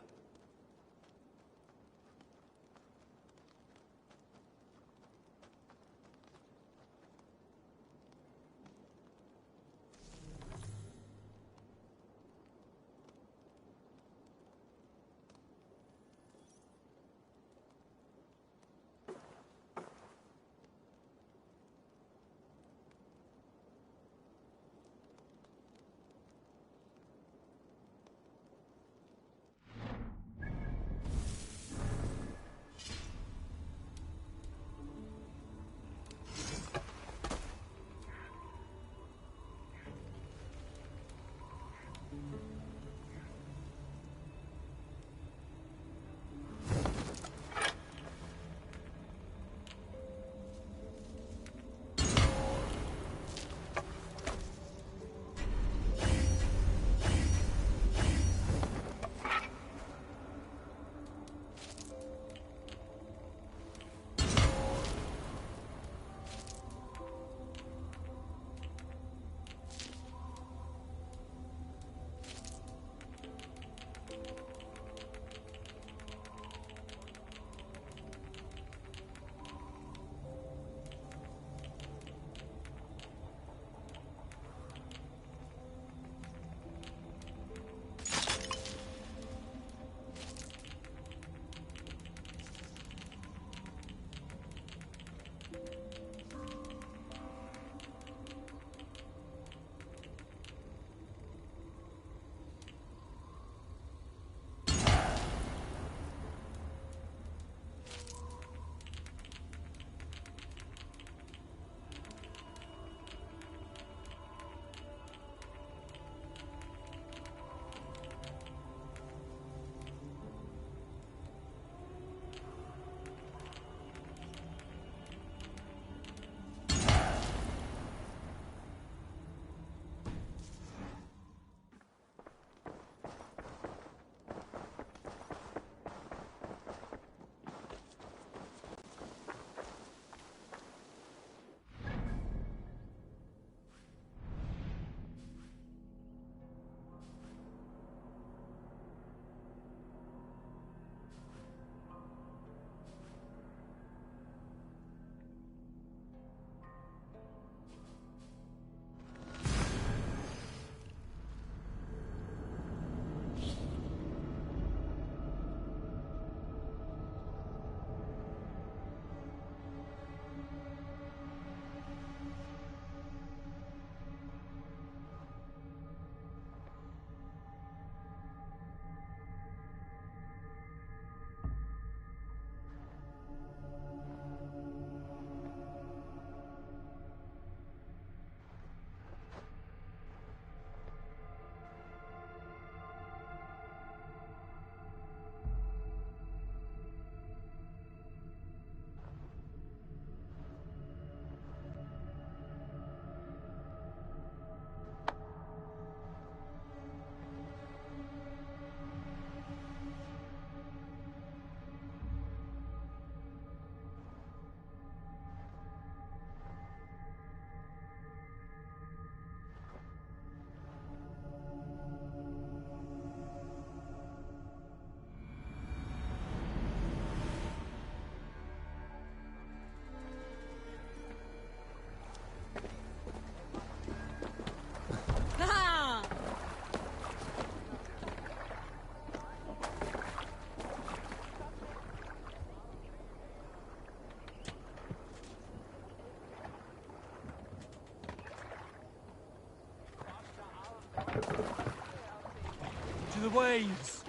To the waves!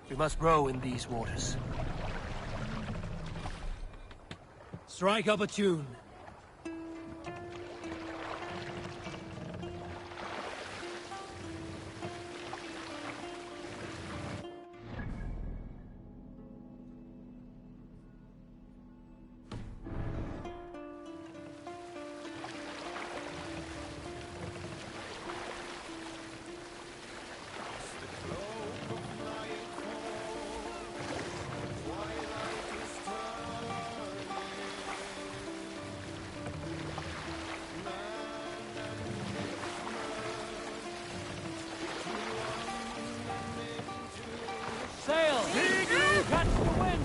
We must row in these waters. Strike up a tune. Sail! Catch the wind!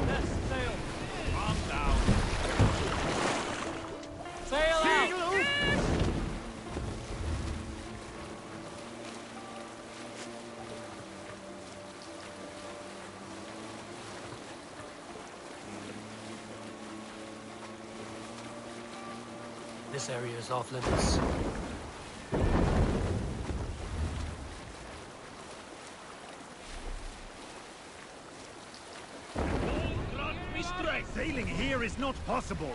Yes, sail! Calm down. Sail out! This area is off limits. Sailing here is not possible.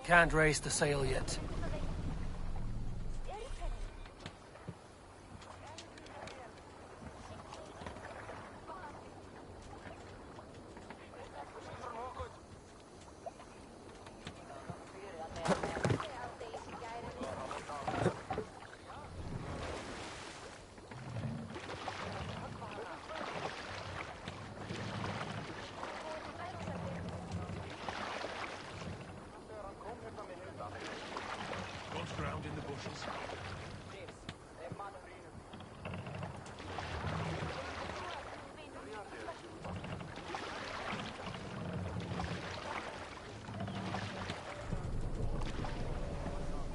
Can't raise the sail yet. Ground in the bushes.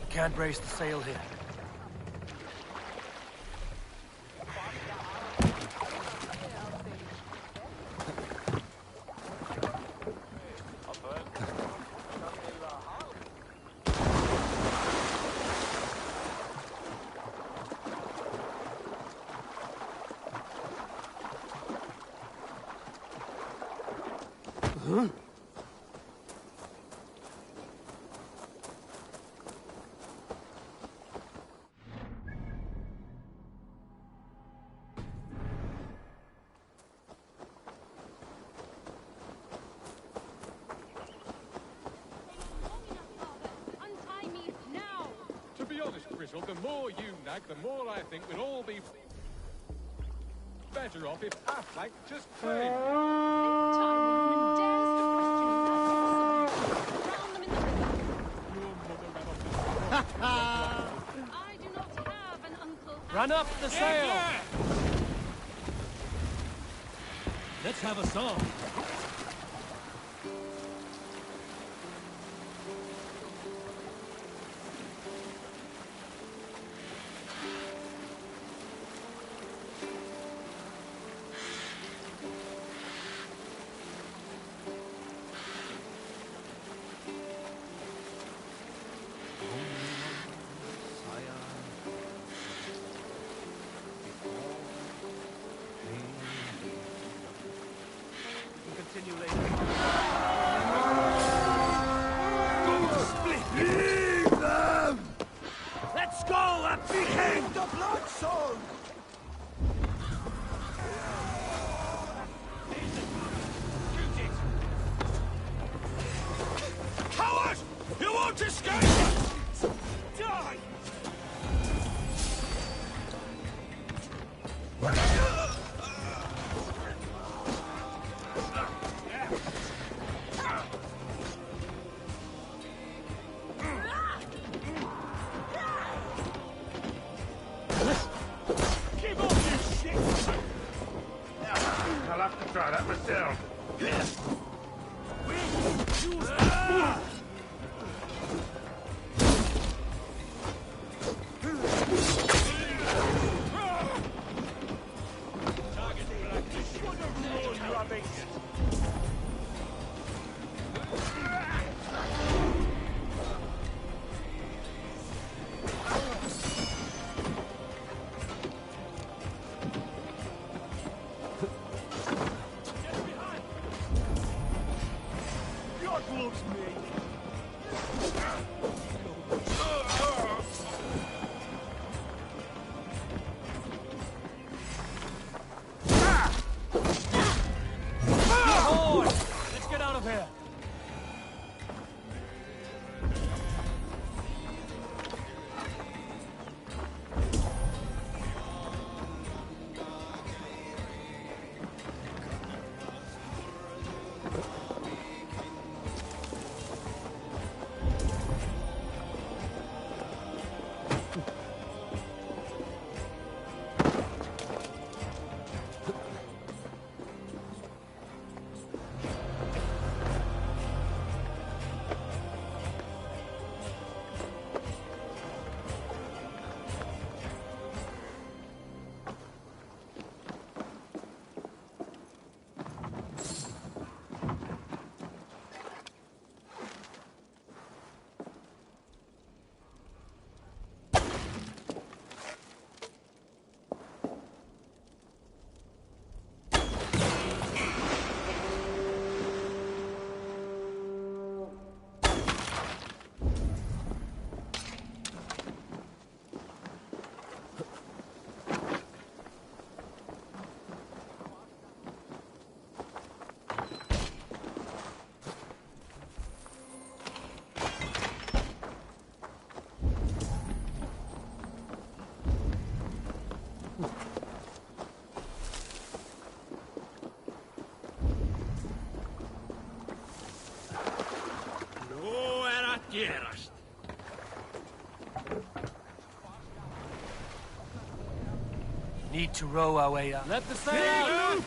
Can't raise the sail here. Huh? Untie me now! To be honest, Grizzle, the more you nag, the more I think we'll all be better off if Affleck just prayed. I do not have an uncle. Run up the sail! Let's have a song. loves me. Let's get out of here. Gerast. Need to row our way out. Let the sail out!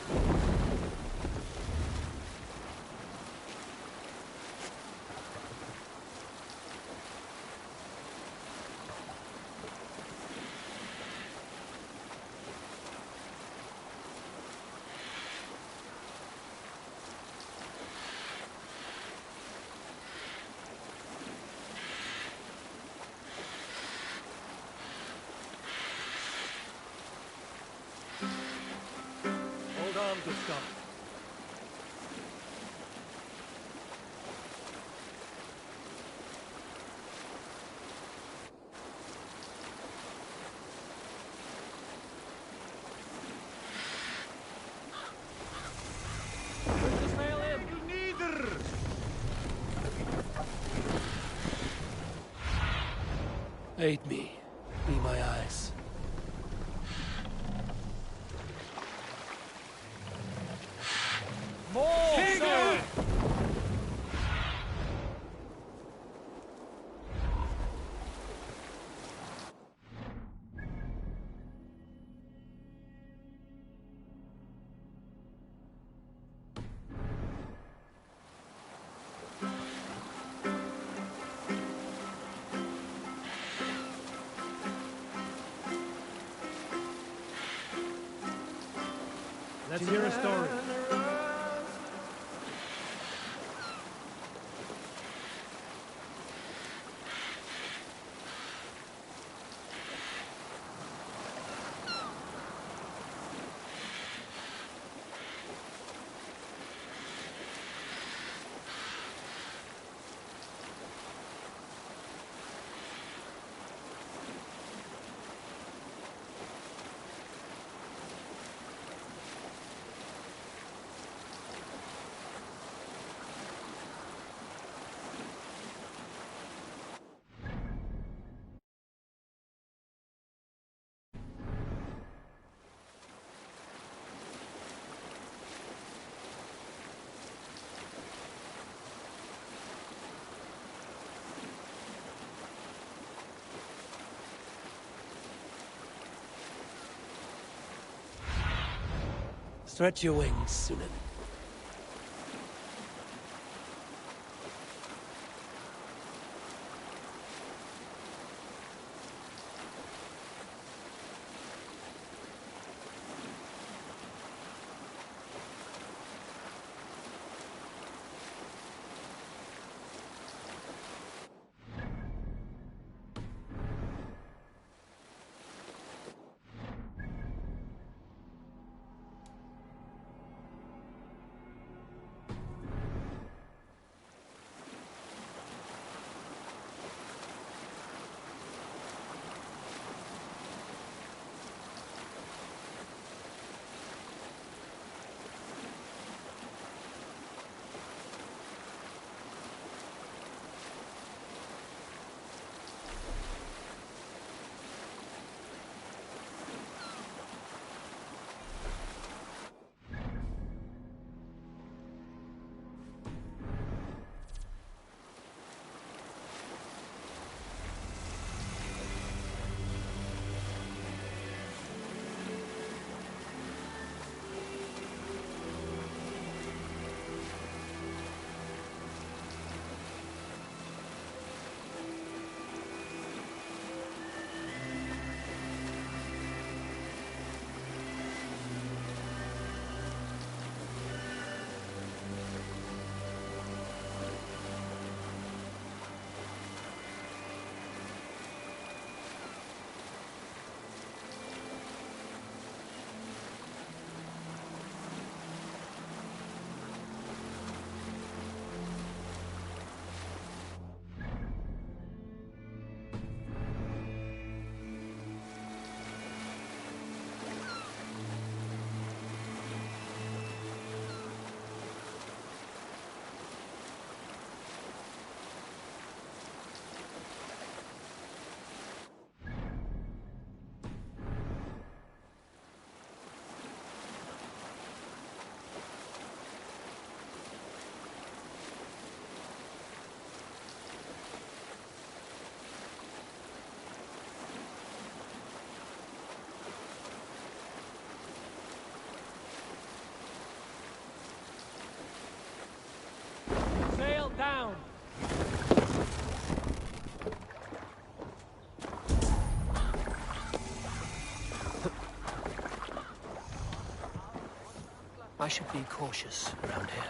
Hold on, Gustav. Put the sail in. Neither. Aid me. Be my eyes. More! Sir! Let's hear a story. Stretch your wings, Sunan. Sail down! I should be cautious around here.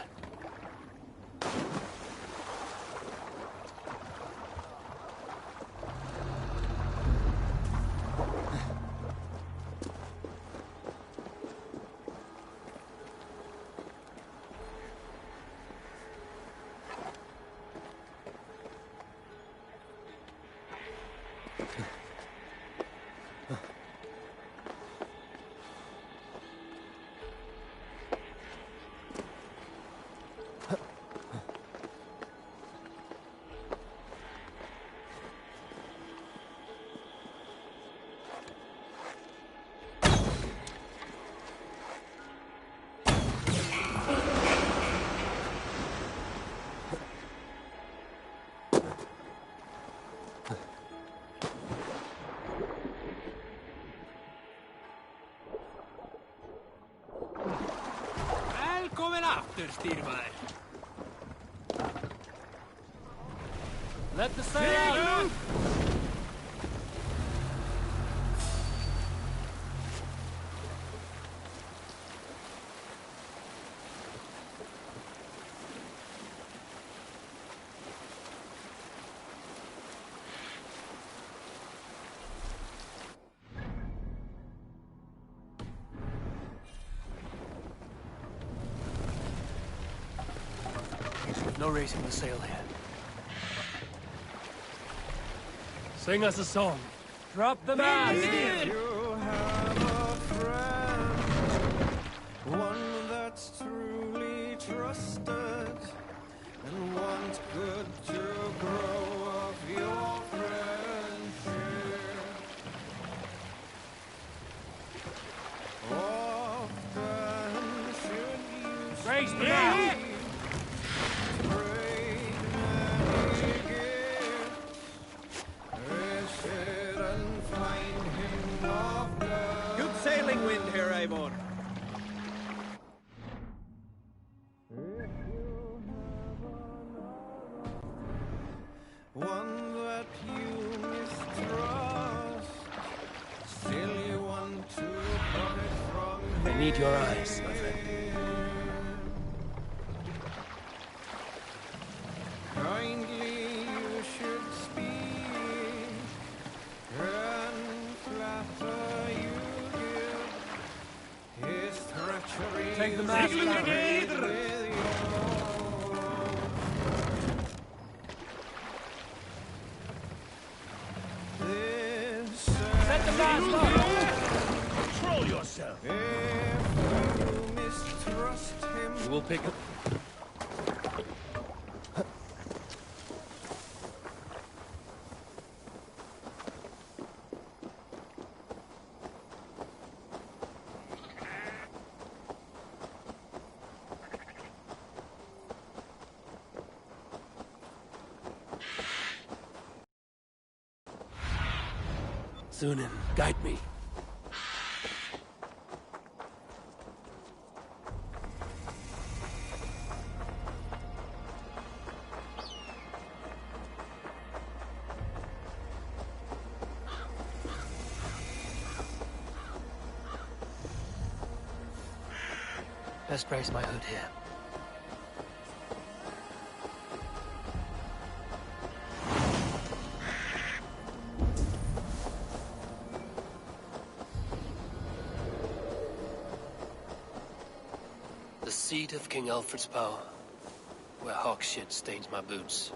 Välkommen after, styrmaður. Let the sail out! No raising the sail here. Sing us a song. Drop the mast! You have a friend, one that's truly trusted, and wants good to grow of your friendship. Often should you Raise the mast! Good sailing wind here, Eivor. One that you mistrust, still you want to profit from I need your eyes, my friend. Kindly you should speak, and flatter you give. His treachery Take the mast down. with yours. This Set the mast up! control yourself. If you mistrust him, We will pick up. Sunan, guide me. Best brace my hood here. The seat of King Alfred's power, where hawk shit stains my boots.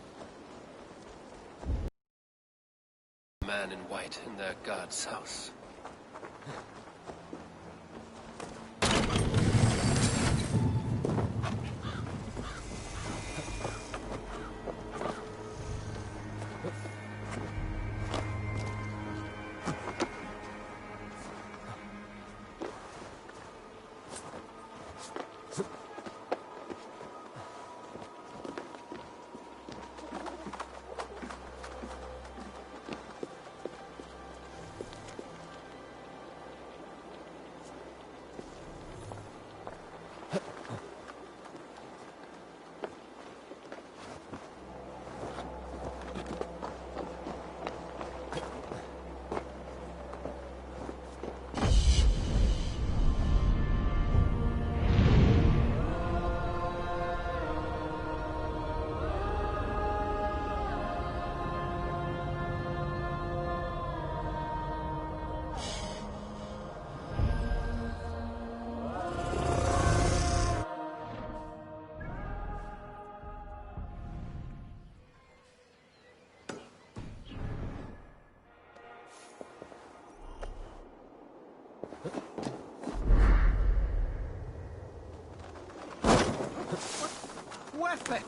Man in white in their god's house. kaffe!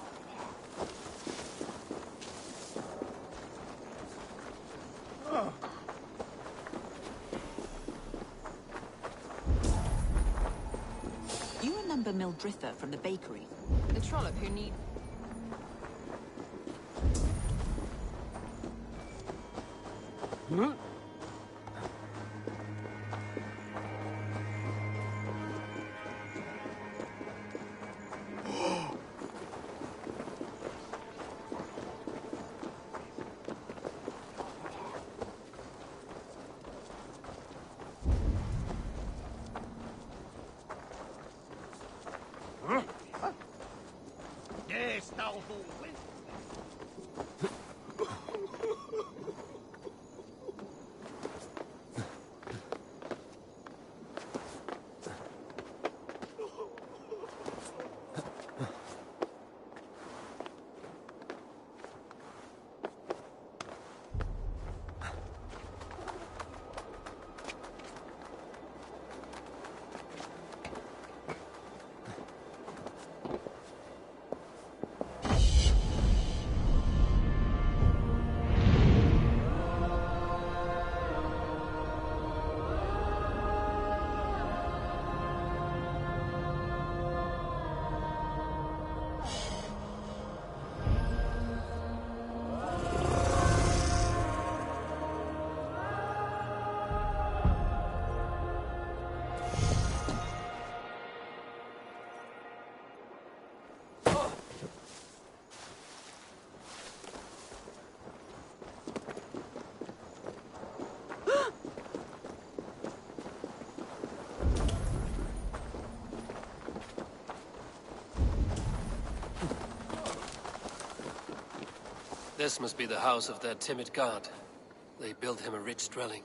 You remember Mildritha from the bakery? The trollop who need... Hmm? Yes, thou fool. This must be the house of that timid god. They built him a rich dwelling.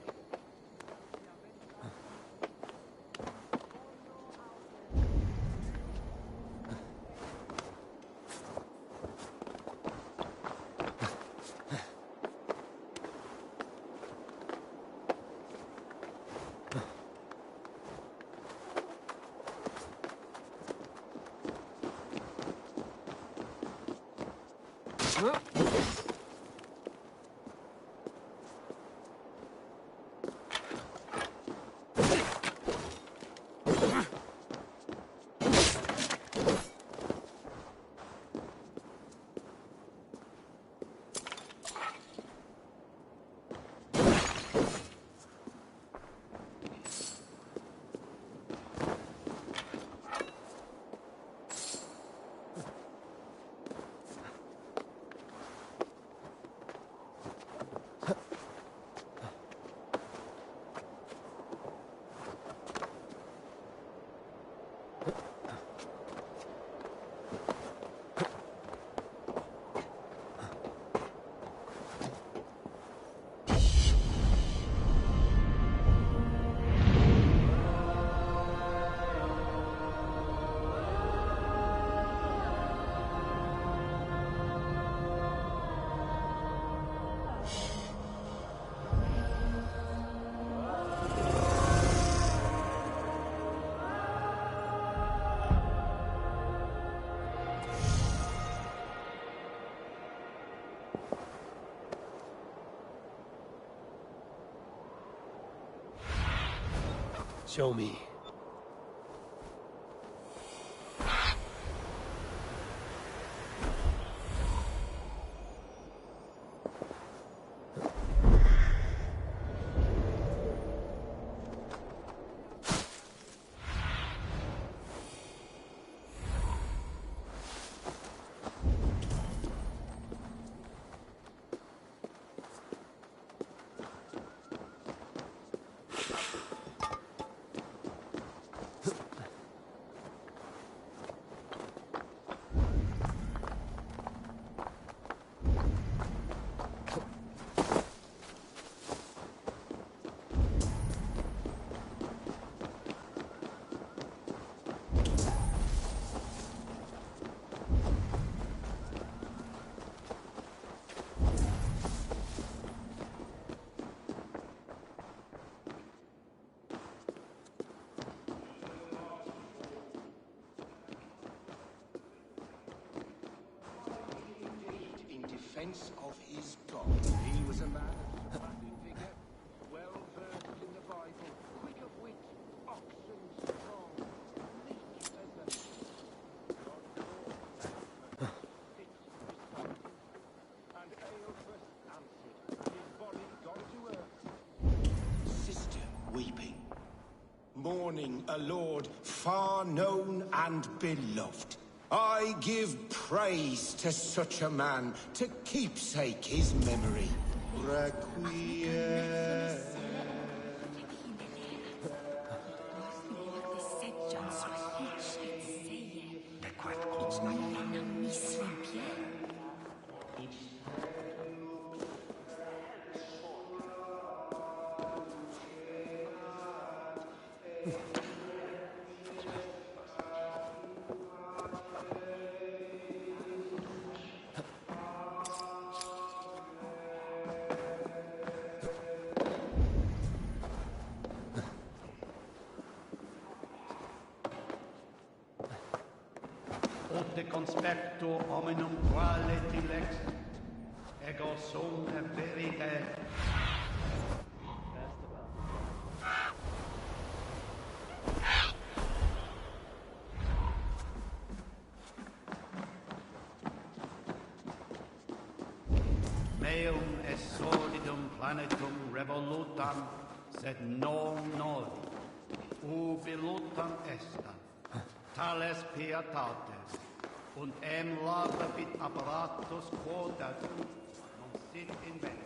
Show me. defense of his God. He was a man of commanding vigor, well versed in the Bible, quick of wit, oxen strong, meek as a and Aelfus answered, his body gone to earth. Sister weeping, mourning a lord far known and beloved. I give praise to such a man, to keepsake his memory. Requiem. Ote conspecto hominum quale dilex, ego sum verite. Meum est sordidum planetum revolutam, sed non novi, ubilutam estam. Tales pietates, und labit apparatus quodatum, non sit in bene.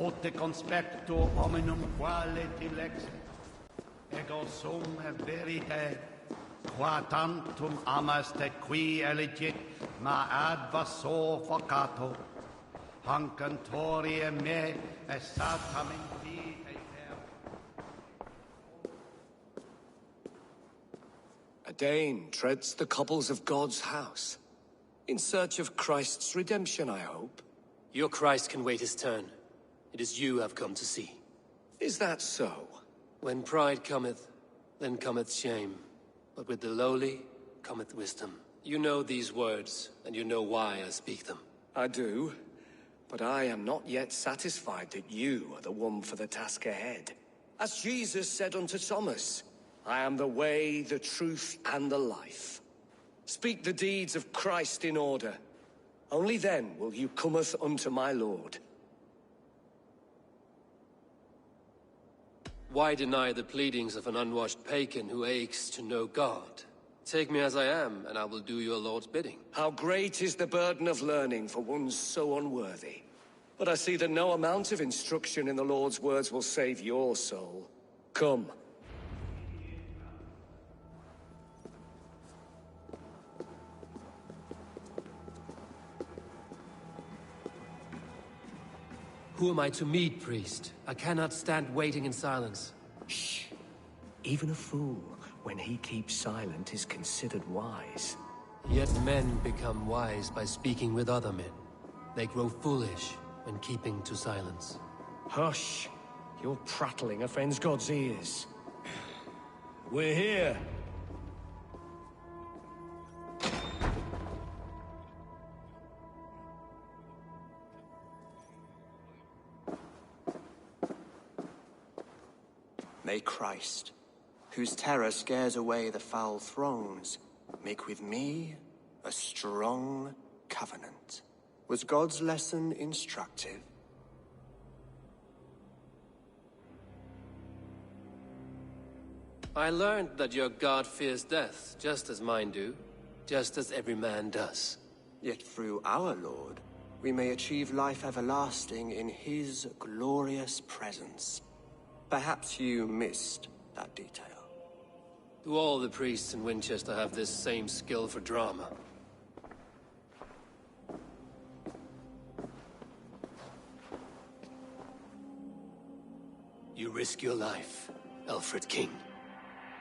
Ote conspecto hominum quale dilexit, ego sum verite, qua tantum amaste qui elegit, ma ad vaso vocato, hancantorie me esatam in vitae A Dane treads the cobbles of God's house. In search of Christ's redemption, I hope. Your Christ can wait his turn. It is you I've come to see. Is that so? When pride cometh, then cometh shame. But with the lowly cometh wisdom. You know these words, and you know why I speak them. I do, but I am not yet satisfied that you are the one for the task ahead. As Jesus said unto Thomas, I am the way, the truth, and the life. Speak the deeds of Christ in order. Only then will you cometh unto my Lord. Why deny the pleadings of an unwashed pagan who aches to know God? Take me as I am, and I will do your Lord's bidding. How great is the burden of learning for one so unworthy. But I see that no amount of instruction in the Lord's words will save your soul. Come. Who am I to meet, priest? I cannot stand waiting in silence. Shh. Even a fool, when he keeps silent, is considered wise. Yet men become wise by speaking with other men. They grow foolish when keeping to silence. Hush! Your prattling offends God's ears. We're here. May Christ, whose terror scares away the foul throngs, make with me a strong covenant. Was God's lesson instructive? I learned that your God fears death, just as mine do, just as every man does. Yet through our Lord, we may achieve life everlasting in his glorious presence. Perhaps you missed that detail. Do all the priests in Winchester have this same skill for drama? You risk your life, Alfred King.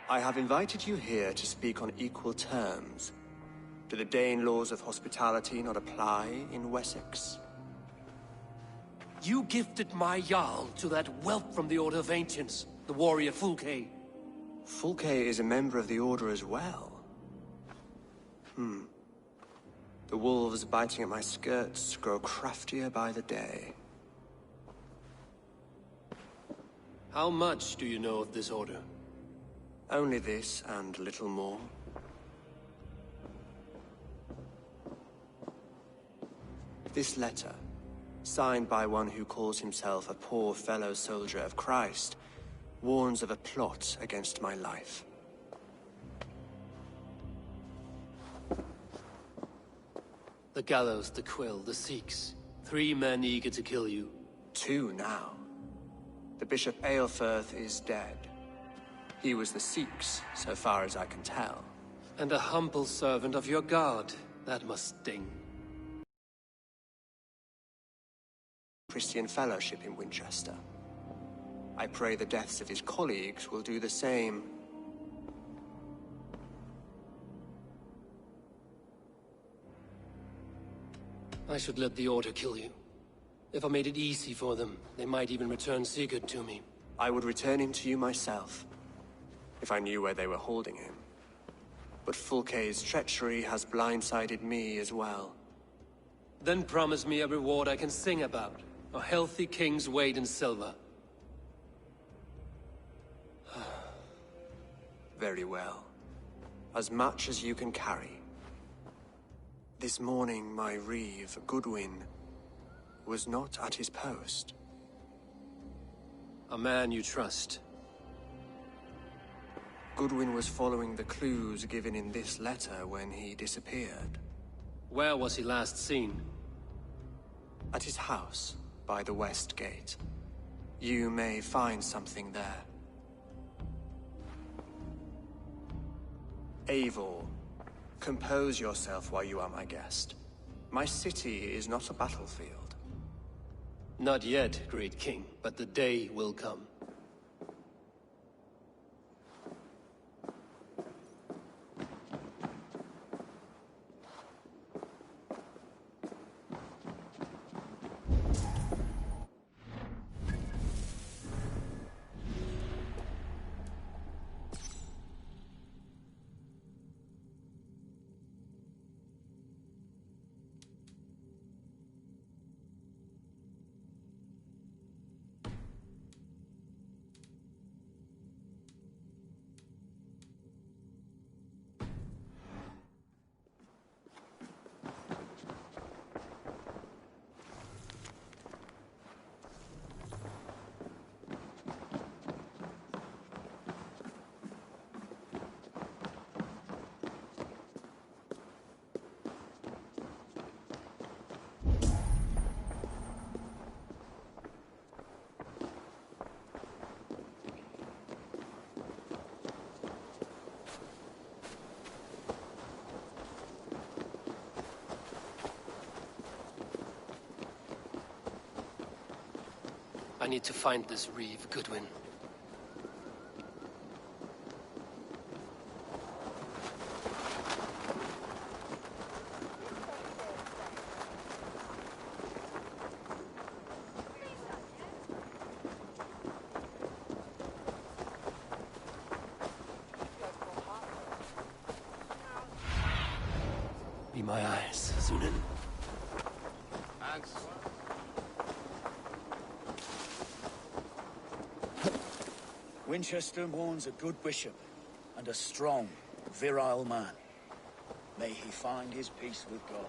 I have invited you here to speak on equal terms. Do the Dane laws of hospitality not apply in Wessex? You gifted my Jarl to that whelp from the Order of Ancients, the warrior Fulke. Fulke is a member of the Order as well. The wolves biting at my skirts grow craftier by the day. How much do you know of this order? Only this and little more. This letter, signed by one who calls himself a poor fellow soldier of Christ, warns of a plot against my life. The gallows, the quill, the Sikhs. 3 men eager to kill you. 2 now. The Bishop Aelfirth is dead. He was the Sikhs, so far as I can tell. And a humble servant of your god. That must sting. Christian fellowship in Winchester. I pray the deaths of his colleagues will do the same. I should let the Order kill you. If I made it easy for them, they might even return Sigurd to me. I would return him to you myself, if I knew where they were holding him. But Fulke's treachery has blindsided me as well. Then promise me a reward I can sing about. A healthy king's weight in silver. Very well. As much as you can carry. This morning, my reeve, Goodwin, was not at his post. A man you trust. Goodwin was following the clues given in this letter when he disappeared. Where was he last seen? At his house, by the west gate. You may find something there. Eivor, compose yourself while you are my guest. My city is not a battlefield. Not yet, great king, but the day will come. I need to find this reeve, Goodwin. Be my eyes, Zunin. Thanks. Winchester mourns a good bishop and a strong, virile man. May he find his peace with God.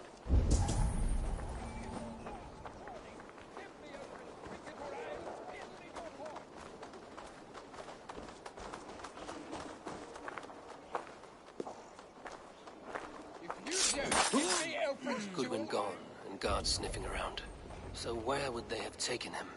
Goodwin gone, and guards sniffing around. So where would they have taken him?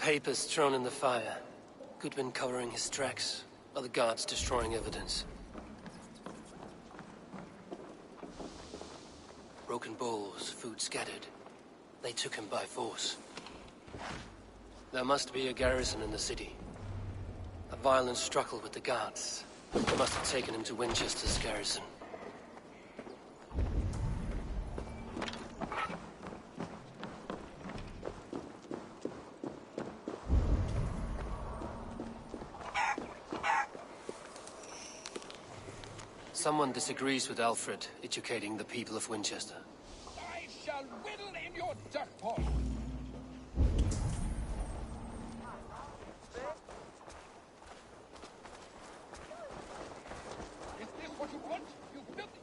papers thrown in the fire. Goodwin covering his tracks, other guards destroying evidence. Broken bowls, food scattered. They took him by force. There must be a garrison in the city. A violent struggle with the guards. They must have taken him to Winchester's garrison. Someone disagrees with Alfred educating the people of Winchester. I shall whittle in your duck pot. Is this what you want? You built it.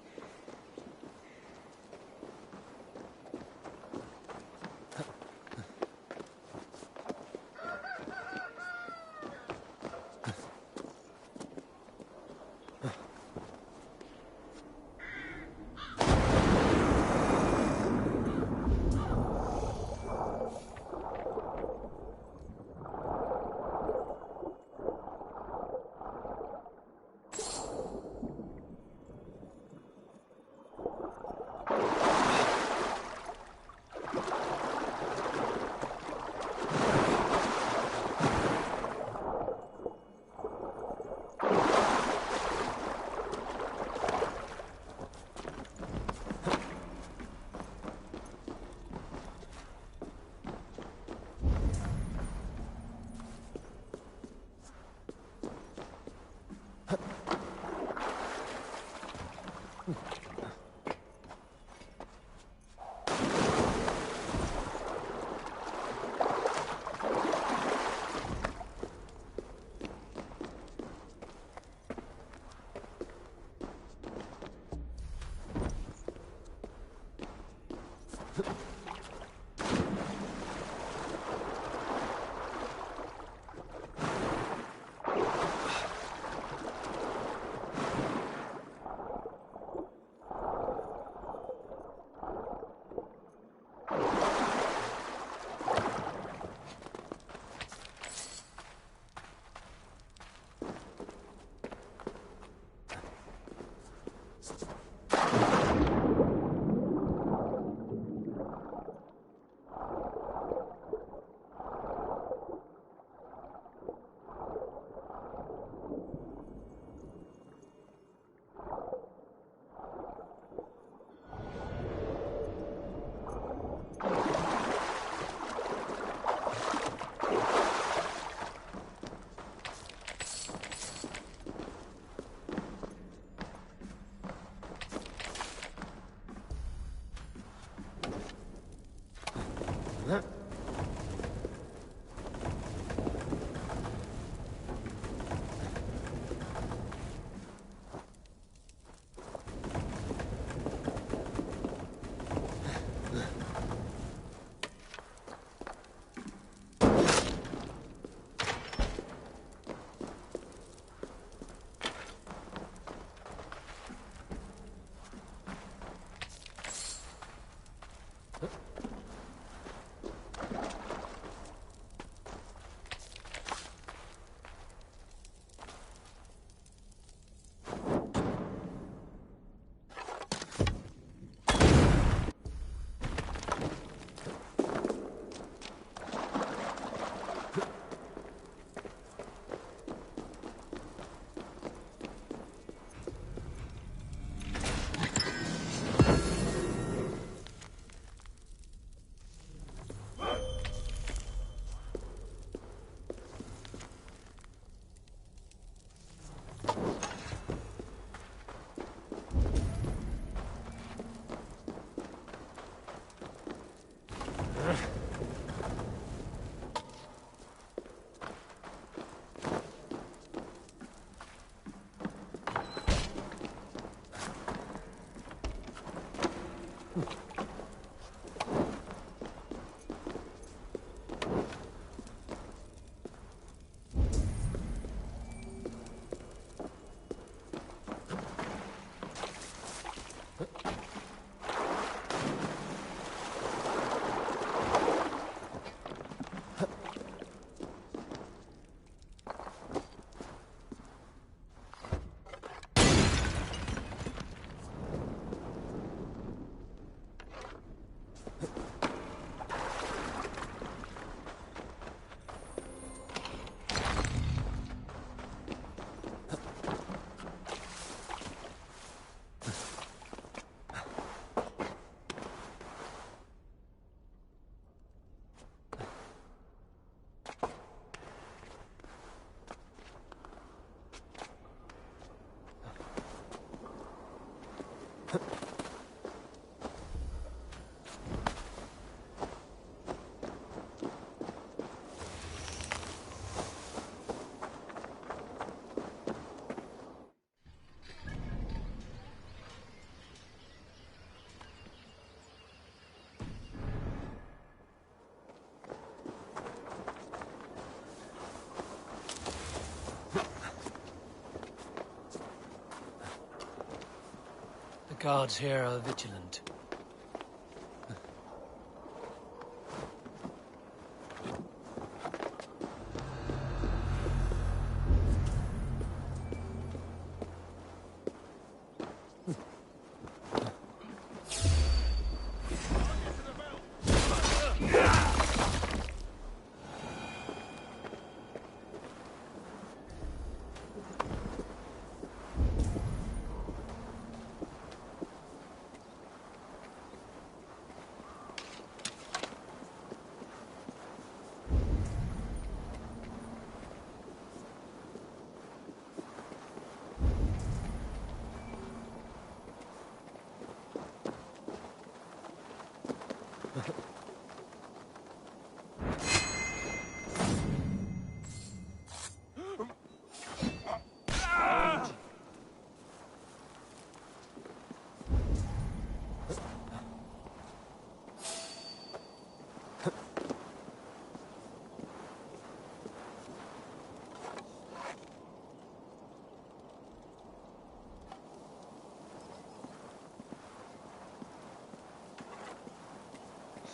Guards here are vigilant.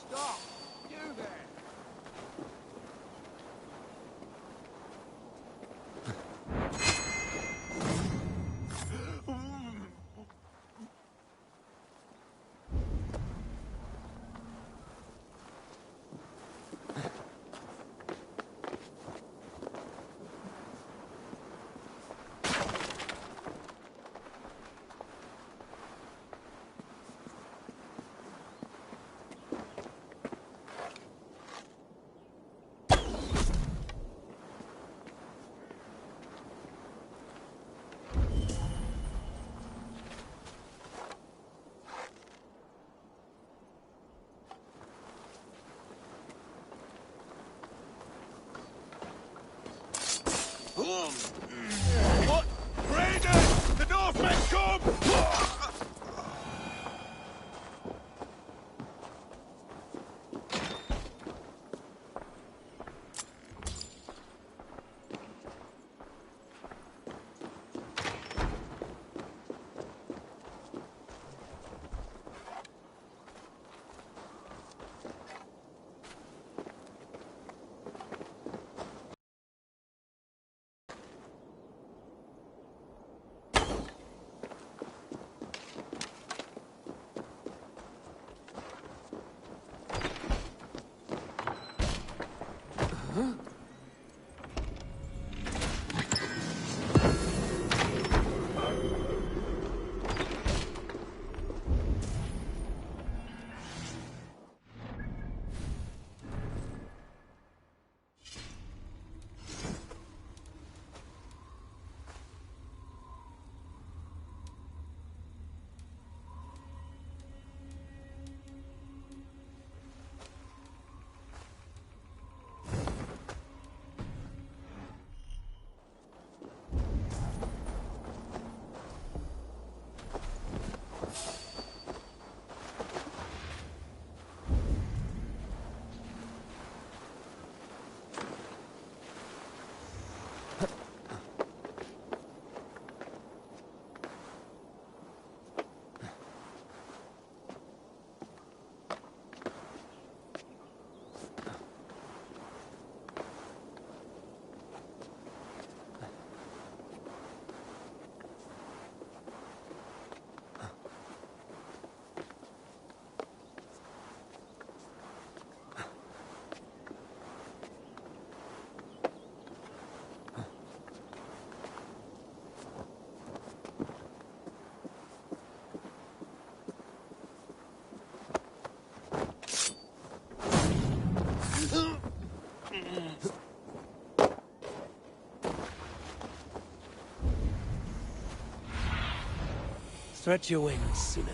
Stop! You there! What? Raiders! The Northmen come! Stretch your wings, Sunan.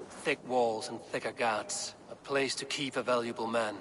Thick walls and thicker guards. A place to keep a valuable man.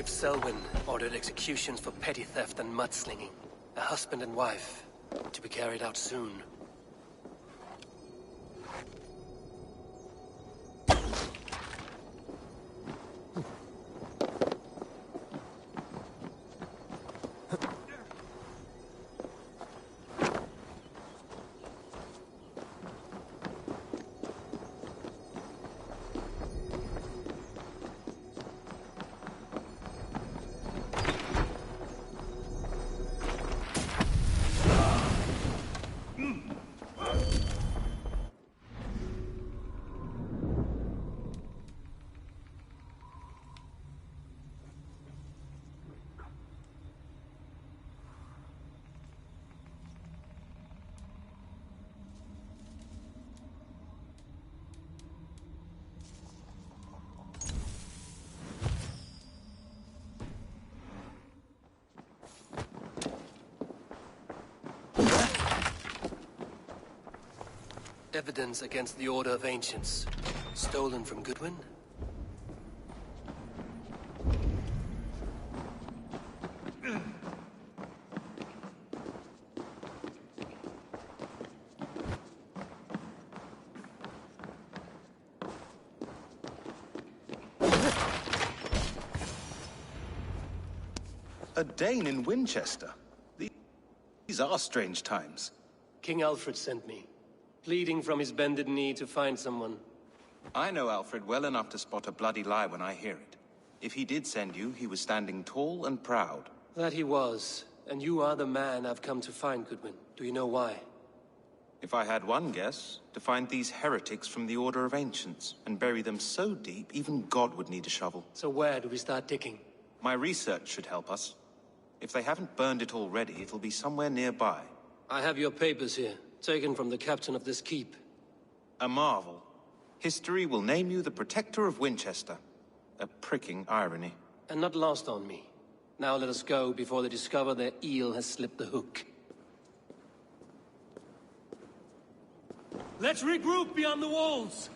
Brave Selwyn ordered executions for petty theft and mudslinging. A husband and wife, to be carried out soon. Evidence against the Order of Ancients. Stolen from Goodwin? A Dane in Winchester? These are strange times. King Alfred sent me, pleading from his bended knee to find someone. I know Alfred well enough to spot a bloody lie when I hear it. If he did send you, he was standing tall and proud. That he was, and you are the man I've come to find, Goodwin. Do you know why? If I had one guess, to find these heretics from the Order of Ancients, and bury them so deep, even God would need a shovel. So where do we start digging? My research should help us. If they haven't burned it already, it'll be somewhere nearby. I have your papers here, taken from the captain of this keep. A marvel. History will name you the Protector of Winchester. A pricking irony. And not lost on me. Now let us go before they discover their eel has slipped the hook. Let's regroup beyond the walls!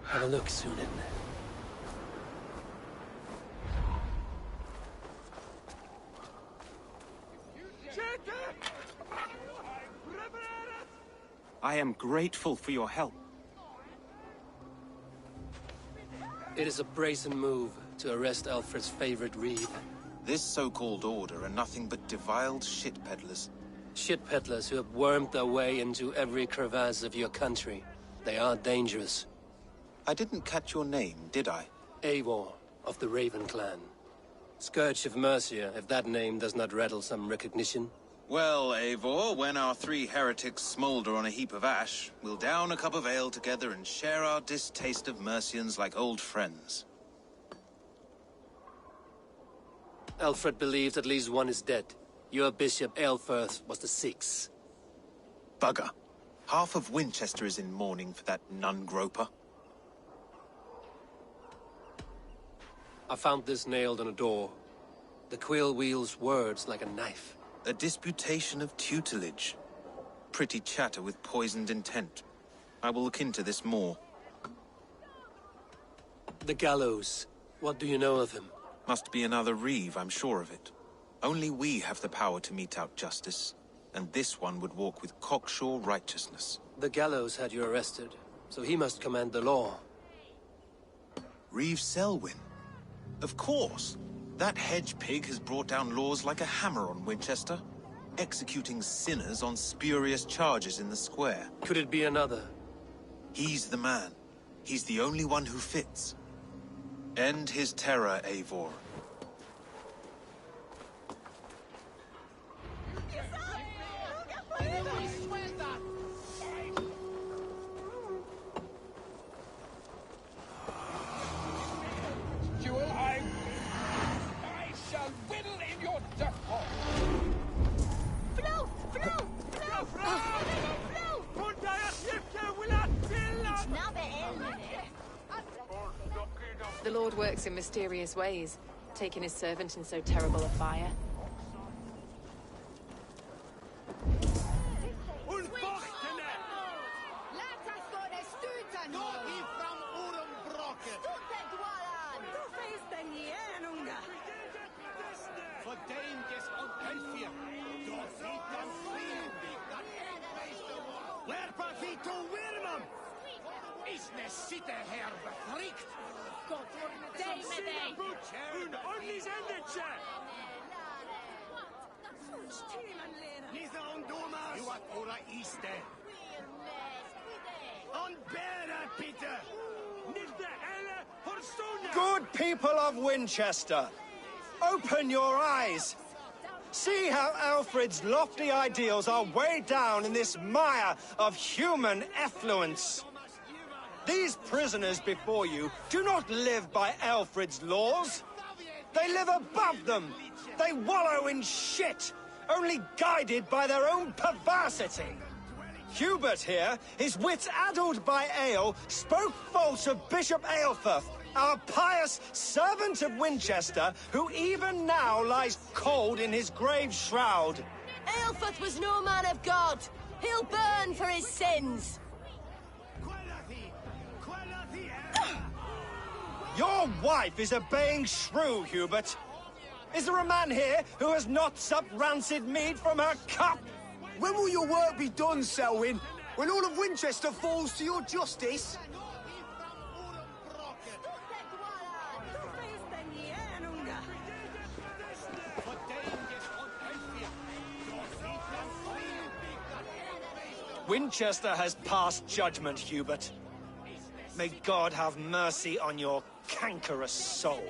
Have a look, Sunan. I am grateful for your help. It is a brazen move to arrest Alfred's favorite reeve. This so-called order are nothing but deviled shit peddlers. Shit peddlers who have wormed their way into every crevasse of your country. They are dangerous. I didn't catch your name, did I? Eivor, of the Raven clan. Scourge of Mercia, if that name does not rattle some recognition. Well, Eivor, when our three heretics smolder on a heap of ash, we'll down a cup of ale together and share our distaste of Mercians like old friends. Alfred believes at least one is dead. Your Bishop Aelfirth was the sixth. Bugger. Half of Winchester is in mourning for that nun-groper. I found this nailed on a door. The quill wields words like a knife. A disputation of tutelage. Pretty chatter with poisoned intent. I will look into this more. The gallows. What do you know of him? Must be another reeve, I'm sure of it. Only we have the power to mete out justice, and this one would walk with cocksure righteousness. The gallows had you arrested, so he must command the law. Reeve Selwyn? Of course. That hedge pig has brought down laws like a hammer on Winchester, executing sinners on spurious charges in the square. Could it be another? He's the man. He's the only one who fits. End his terror, Eivor. I shall whittle in your duck hole. The Lord works in mysterious ways, taking his servant in so terrible a fire. Good people of Winchester, open your eyes. See how Alfred's lofty ideals are weighed down in this mire of human effluence. These prisoners before you do not live by Alfred's laws. They live above them. They wallow in shit, only guided by their own perversity. Hubert here, his wits addled by ale, spoke false of Bishop Aelfirth, our pious servant of Winchester, who even now lies cold in his grave shroud. Aelfirth was no man of God. He'll burn for his sins. Your wife is obeying shrew, Hubert. Is there a man here who has not supped rancid mead from her cup? When will your work be done, Selwyn? When all of Winchester falls to your justice? Winchester has passed judgment, Hubert. May God have mercy on your cankerous soul.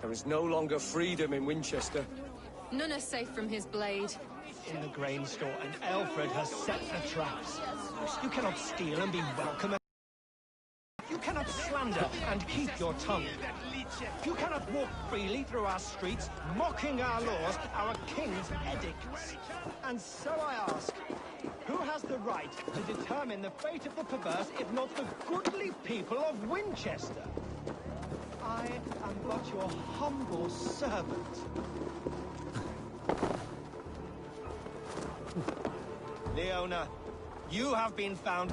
There is no longer freedom in Winchester. None are safe from his blade. In the grain store, and Alfred has set the traps. You cannot steal and be welcome. You cannot slander and keep your tongue. You cannot walk freely through our streets, mocking our laws, our king's edicts. And so I ask, who has the right to determine the fate of the perverse, if not the goodly people of Winchester? I am but your humble servant. Leona, you have been found...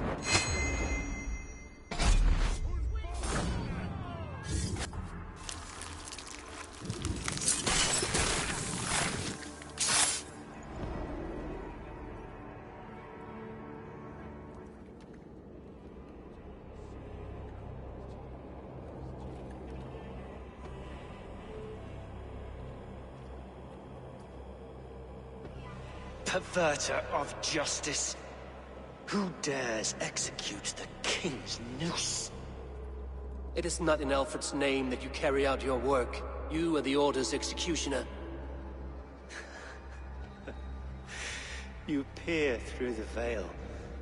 Perverter of justice. Who dares execute the king's noose? It is not in Alfred's name that you carry out your work. You are the Order's executioner. You peer through the veil,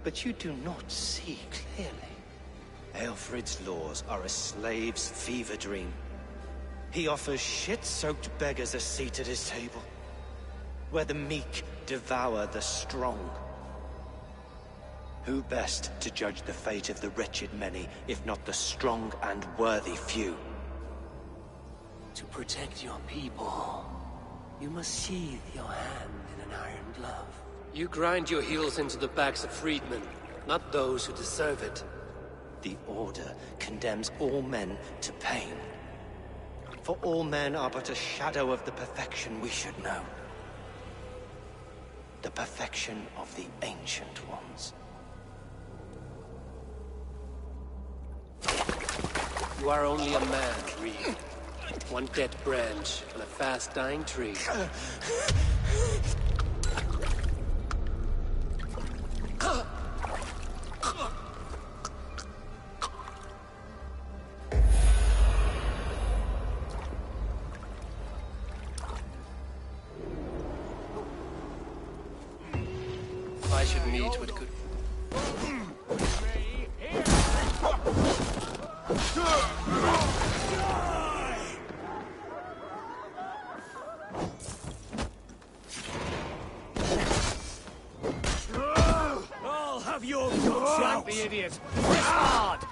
but you do not see clearly. Alfred's laws are a slave's fever dream. He offers shit-soaked beggars a seat at his table, where the meek devour the strong. Who best to judge the fate of the wretched many, if not the strong and worthy few? To protect your people, you must sheathe your hand in an iron glove. You grind your heels into the backs of freedmen, not those who deserve it. The Order condemns all men to pain. For all men are but a shadow of the perfection we should know. The perfection of the Ancient Ones. You are only a man, Reed. One dead branch on a fast-dying tree. I should meet with good... I'll have your guts out! The idiot! This hard!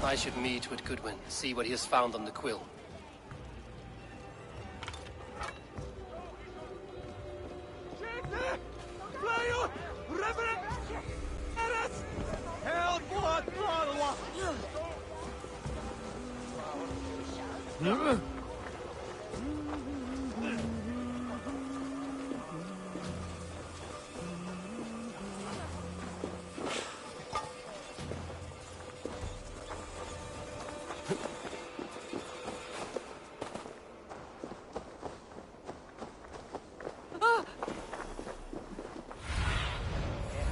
I should meet with Goodwin, see what he has found on the quill.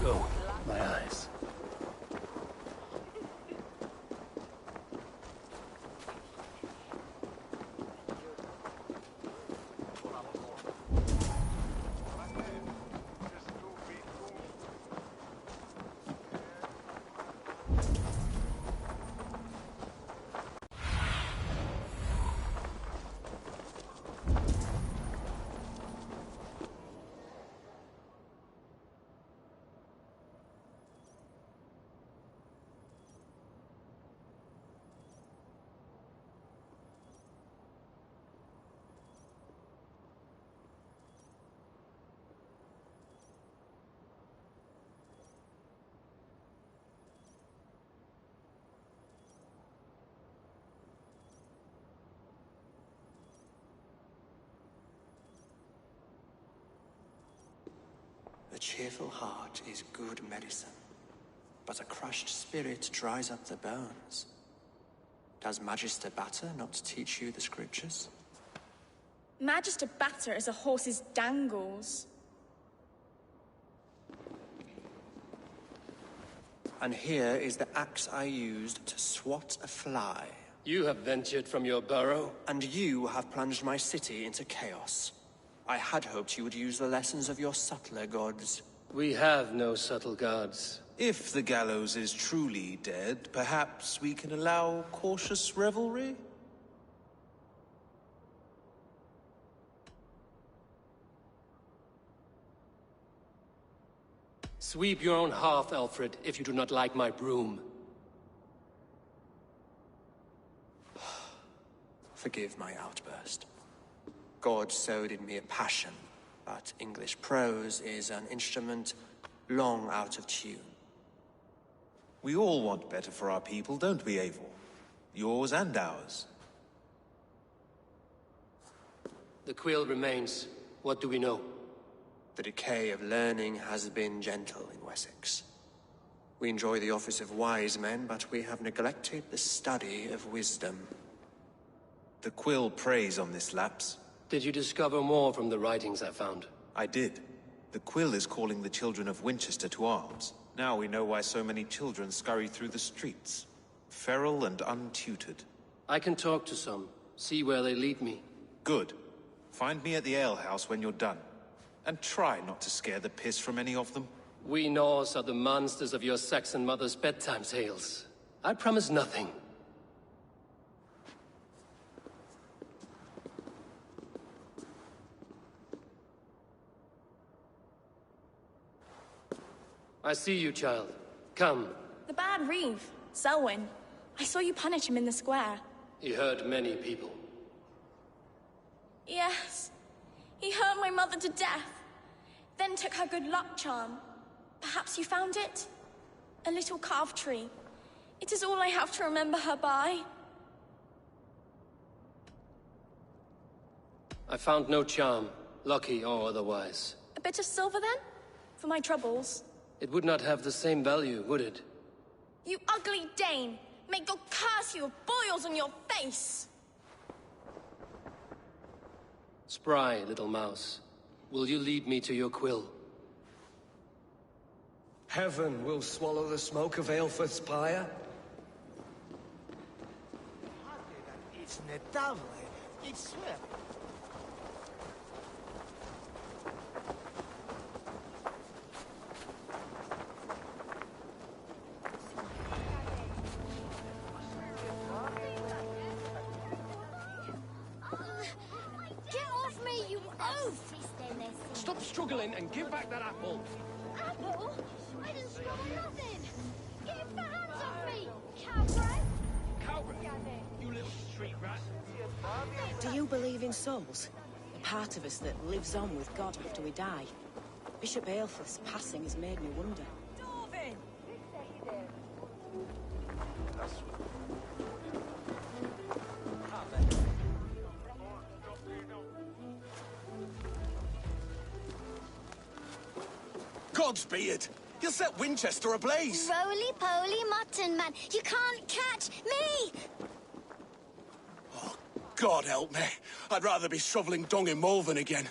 Go, my eyes. A cheerful heart is good medicine, but a crushed spirit dries up the bones. Does Magister Batter not teach you the scriptures? Magister Batter is a horse's dangles. And here is the axe I used to swat a fly. You have ventured from your burrow? And you have plunged my city into chaos. I had hoped you would use the lessons of your subtler gods. We have no subtle gods. If the gallows is truly dead, perhaps we can allow cautious revelry? Sweep your own hearth, Alfred, if you do not like my broom. Forgive my outburst. God sowed in me a passion, but English prose is an instrument long out of tune. We all want better for our people, don't we, Eivor? Yours and ours. The quill remains. What do we know? The decay of learning has been gentle in Wessex. We enjoy the office of wise men, but we have neglected the study of wisdom. The quill preys on this lapse. Did you discover more from the writings I found? I did. The quill is calling the children of Winchester to arms. Now we know why so many children scurry through the streets. Feral and untutored. I can talk to some, see where they lead me. Good. Find me at the alehouse when you're done. And try not to scare the piss from any of them. We Norse are the monsters of your Saxon mother's bedtime tales. I promise nothing. I see you, child. Come. The bad Reeve, Selwyn. I saw you punish him in the square. He hurt many people. Yes. He hurt my mother to death. Then took her good luck charm. Perhaps you found it? A little carved tree. It is all I have to remember her by. I found no charm, lucky or otherwise. A bit of silver, then? For my troubles. It would not have the same value, would it? You ugly Dane! May God curse you with boils on your face! Spry, little mouse. Will you lead me to your quill? Heaven will swallow the smoke of Aelfred's pyre. It's notable. It's swell. Get off me, you oaf! Stop struggling and give back that apple. Apple? I didn't struggle nothing! Get your hands off me, cowboy! Cowboy? You little street rat. Do you believe in souls? The part of us that lives on with God after we die? Bishop Aelfred's passing has made me wonder. Darvin! Godspeed! You'll set Winchester ablaze! Roly-poly mutton man, you can't catch me! God help me. I'd rather be shoveling dung in Malvern again.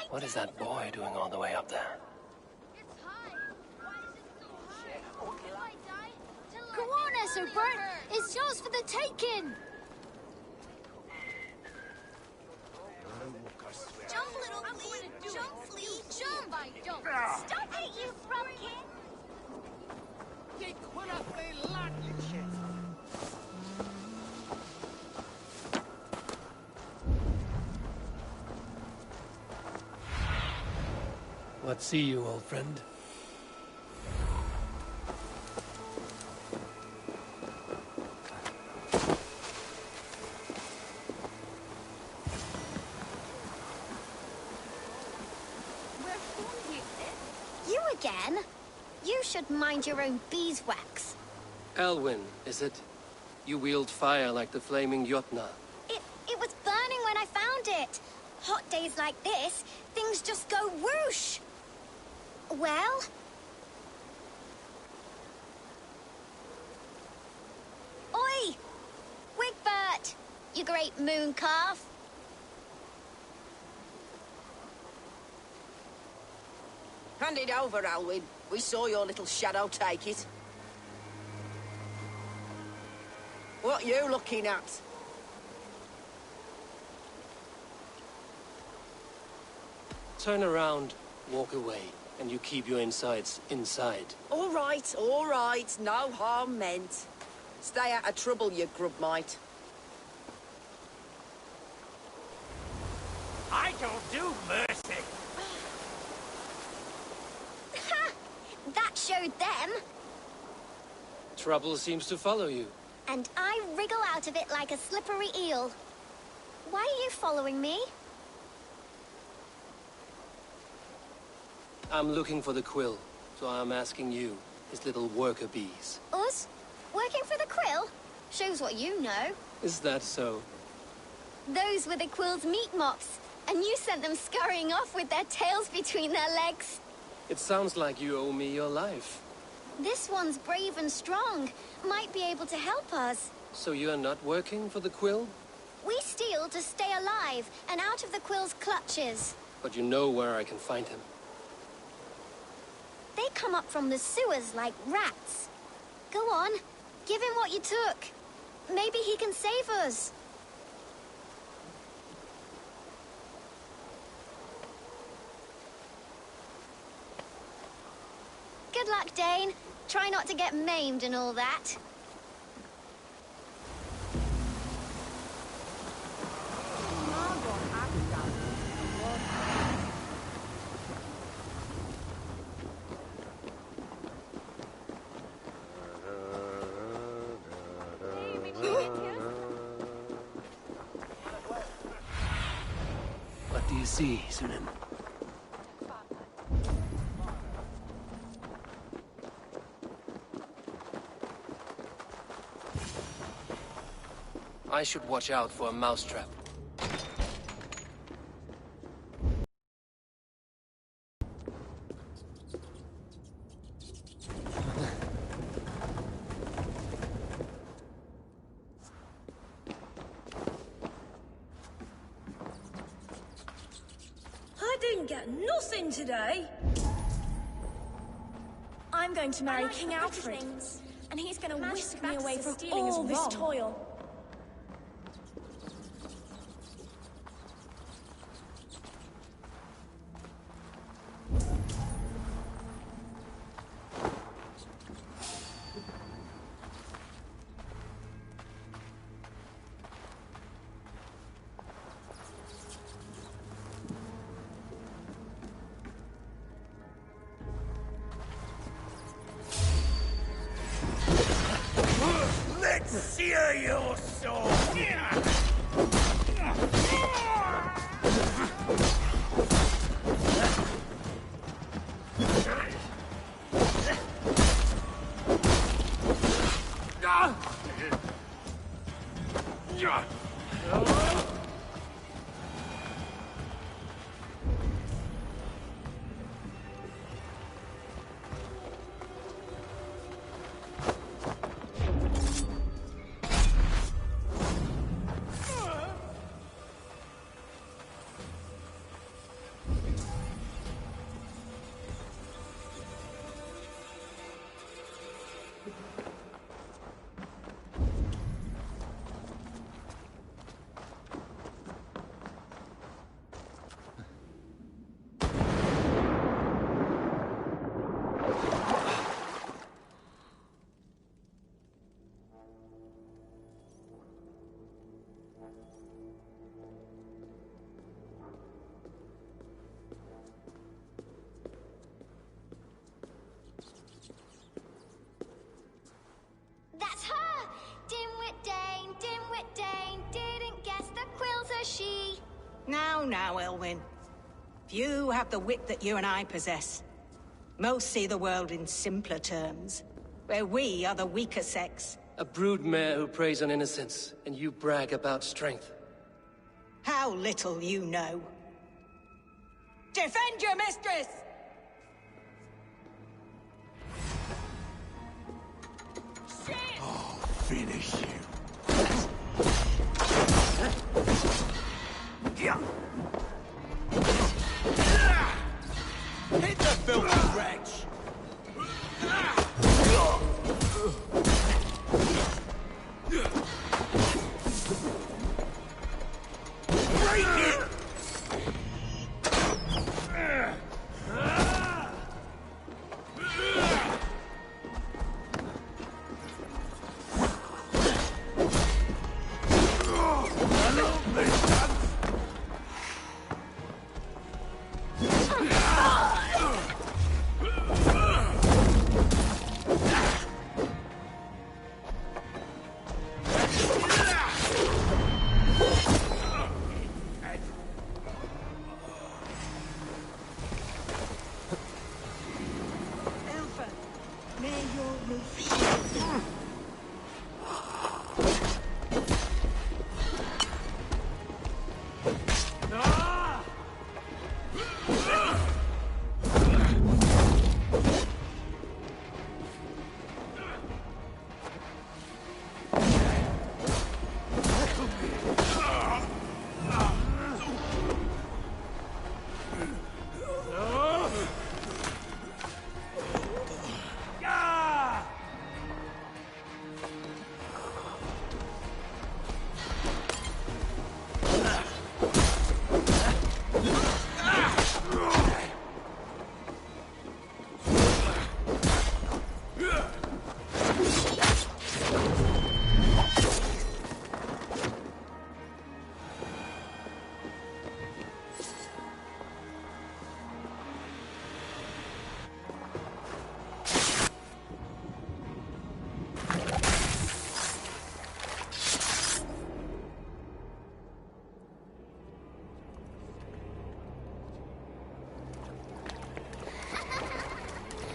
What is that boy doing all the way up there? Go on, Esselbert! It's yours for the taking! Jump, little flea! Jump, flea! Jump! Stop it, you frumpkin! What see you, old friend? You again? You should mind your own beeswax. Elwyn, is it? You wield fire like the flaming Jotna. It was burning when I found it. Hot days like this, things just go whoosh. Well? Oi! Wigbert! You great moon calf. Hand it over, Alwyn. We saw your little shadow take it. What you looking at? Turn around, walk away, and you keep your insides inside. All right, no harm meant. Stay out of trouble, you grub mite. I don't do mercy. That showed them. Trouble seems to follow you. And I wriggle out of it like a slippery eel. Why are you following me? I'm looking for the quill, so I'm asking you, his little worker bees. Us? Working for the quill? Shows what you know. Is that so? Those were the quill's meat mops, and you sent them scurrying off with their tails between their legs. It sounds like you owe me your life. This one's brave and strong. Might be able to help us. So you are not working for the quill? We steal to stay alive and out of the quill's clutches. But you know where I can find him. They come up from the sewers like rats. Go on, give him what you took. Maybe he can save us. Good luck, Dane. Try not to get maimed and all that. What do you see, Sunan? I should watch out for a mousetrap. I didn't get nothing today. I'm going to marry King Alfred, and he's going to whisk me away from all this toil. Let's sear your soul! That's her! Dimwit Dane, didn't guess the quilter she. Now, Elwyn. Few have the wit that you and I possess. Most see the world in simpler terms, where we are the weaker sex. A broodmare who preys on innocence, and you brag about strength. How little you know. Defend your mistress! I'll finish you. Hit the filthy wretch! Break it!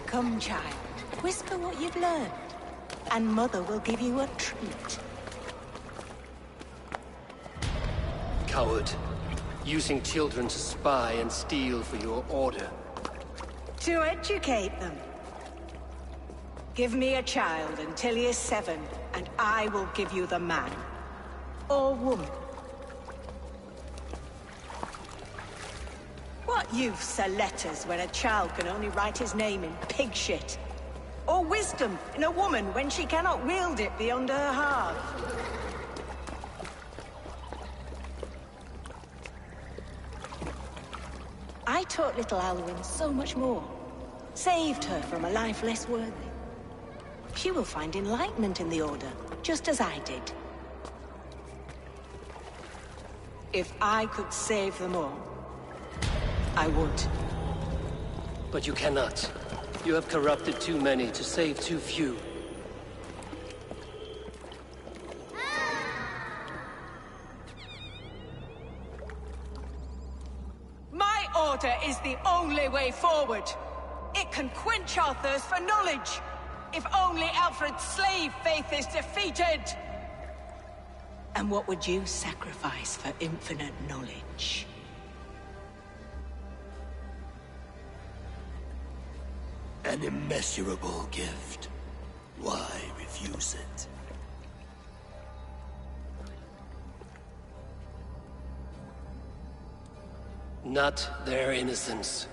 Come, child. Whisper what you've learned, and Mother will give you a treat. Coward. Using children to spy and steal for your order. To educate them. Give me a child until he is 7, and I will give you the man. Or woman. What use are letters when a child can only write his name in pig shit? Or wisdom in a woman when she cannot wield it beyond her heart? I taught little Alwyn so much more. Saved her from a life less worthy. She will find enlightenment in the Order, just as I did. If I could save them all, I would. But you cannot. You have corrupted too many to save too few. My order is the only way forward. It can quench our thirst for knowledge. If only Alfred's slave faith is defeated. And what would you sacrifice for infinite knowledge? An immeasurable gift. Why refuse it? Not their innocence.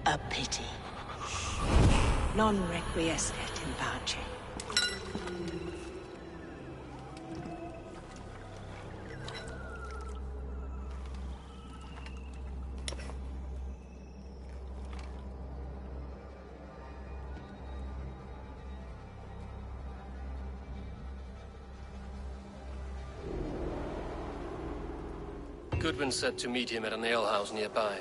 A pity. Non requiescat in pace. Goodwin said to meet him at an alehouse nearby.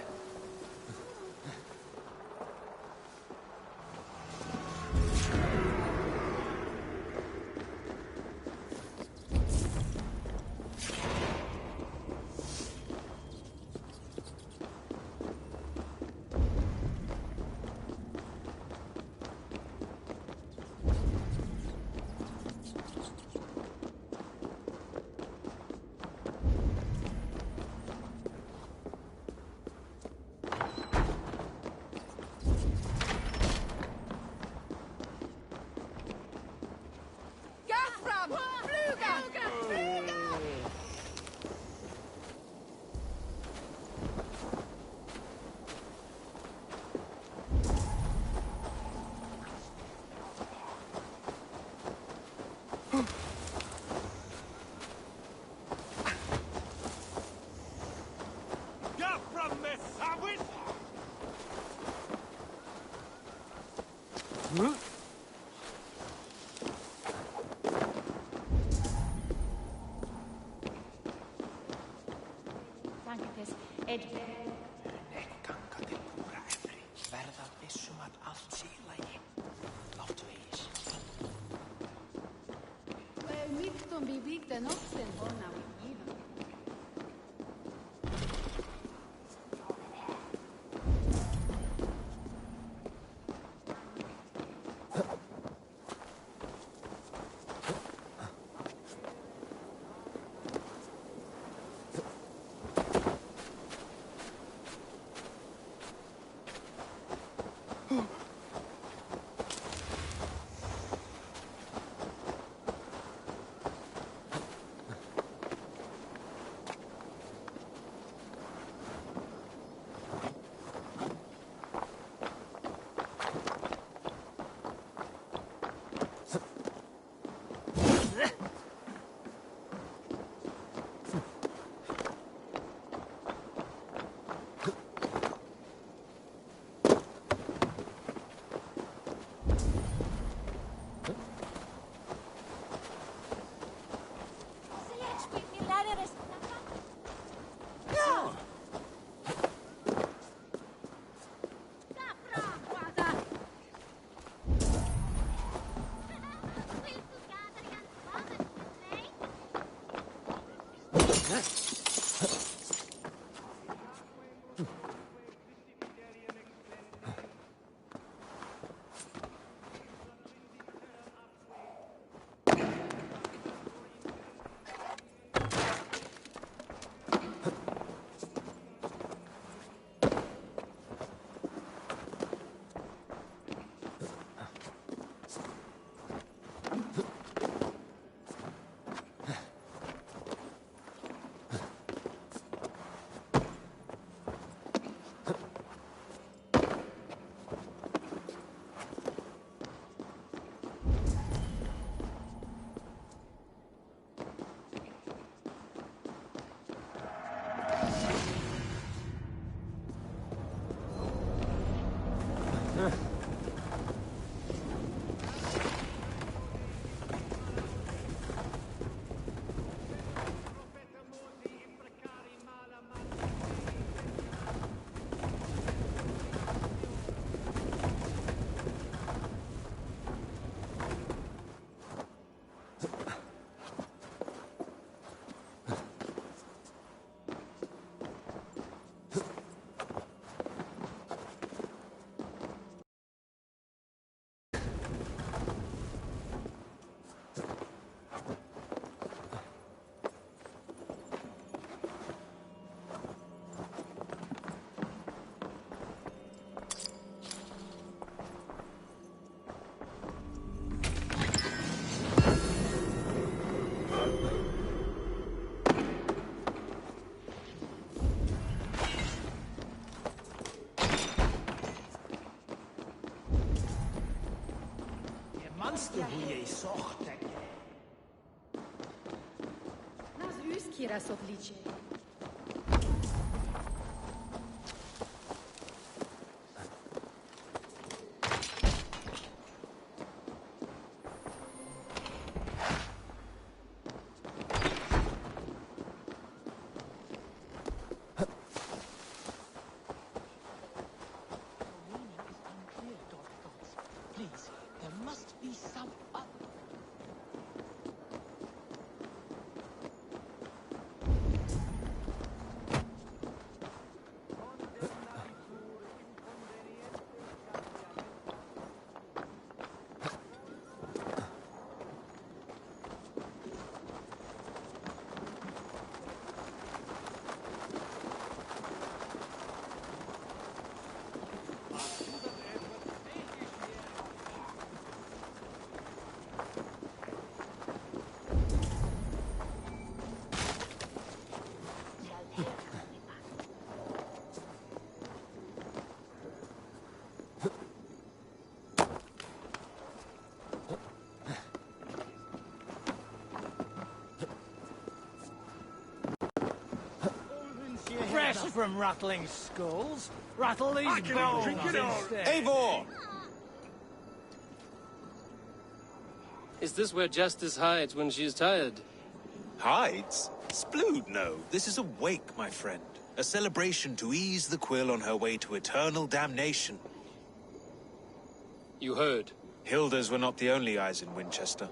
Monster who ye sochte. Nas uskira sodliče. Rest from rattling skulls. Rattle these bones instead. Eivor! Is this where Justice hides when she's tired? Hides? Splood, no. This is a wake, my friend. A celebration to ease the quill on her way to eternal damnation. You heard. Hilda's were not the only eyes in Winchester.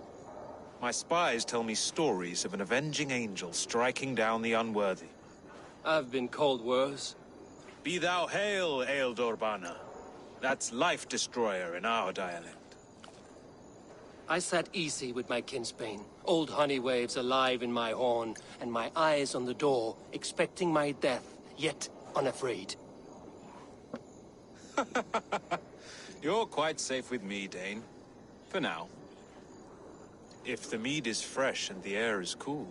My spies tell me stories of an avenging angel striking down the unworthy. I've been called worse. Be thou hail, Ealdor. That's Life Destroyer in our dialect. I sat easy with my kinsbane, old honey waves alive in my horn, and my eyes on the door, expecting my death, yet unafraid. You're quite safe with me, Dane. For now. If the mead is fresh and the air is cool,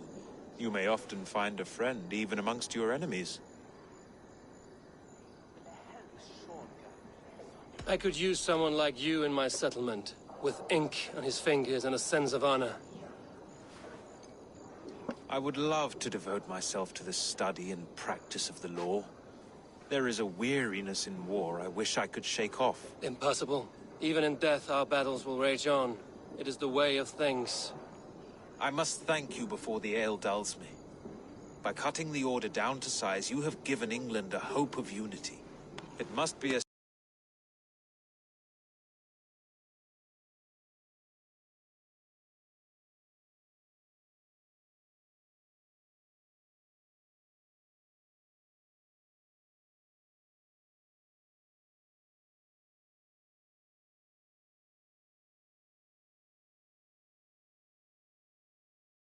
you may often find a friend even amongst your enemies. I could use someone like you in my settlement, with ink on his fingers and a sense of honor. I would love to devote myself to the study and practice of the law. There is a weariness in war I wish I could shake off. Impossible. Even in death, our battles will rage on. It is the way of things. I must thank you before the ale dulls me. By cutting the order down to size, you have given England a hope of unity. It must be a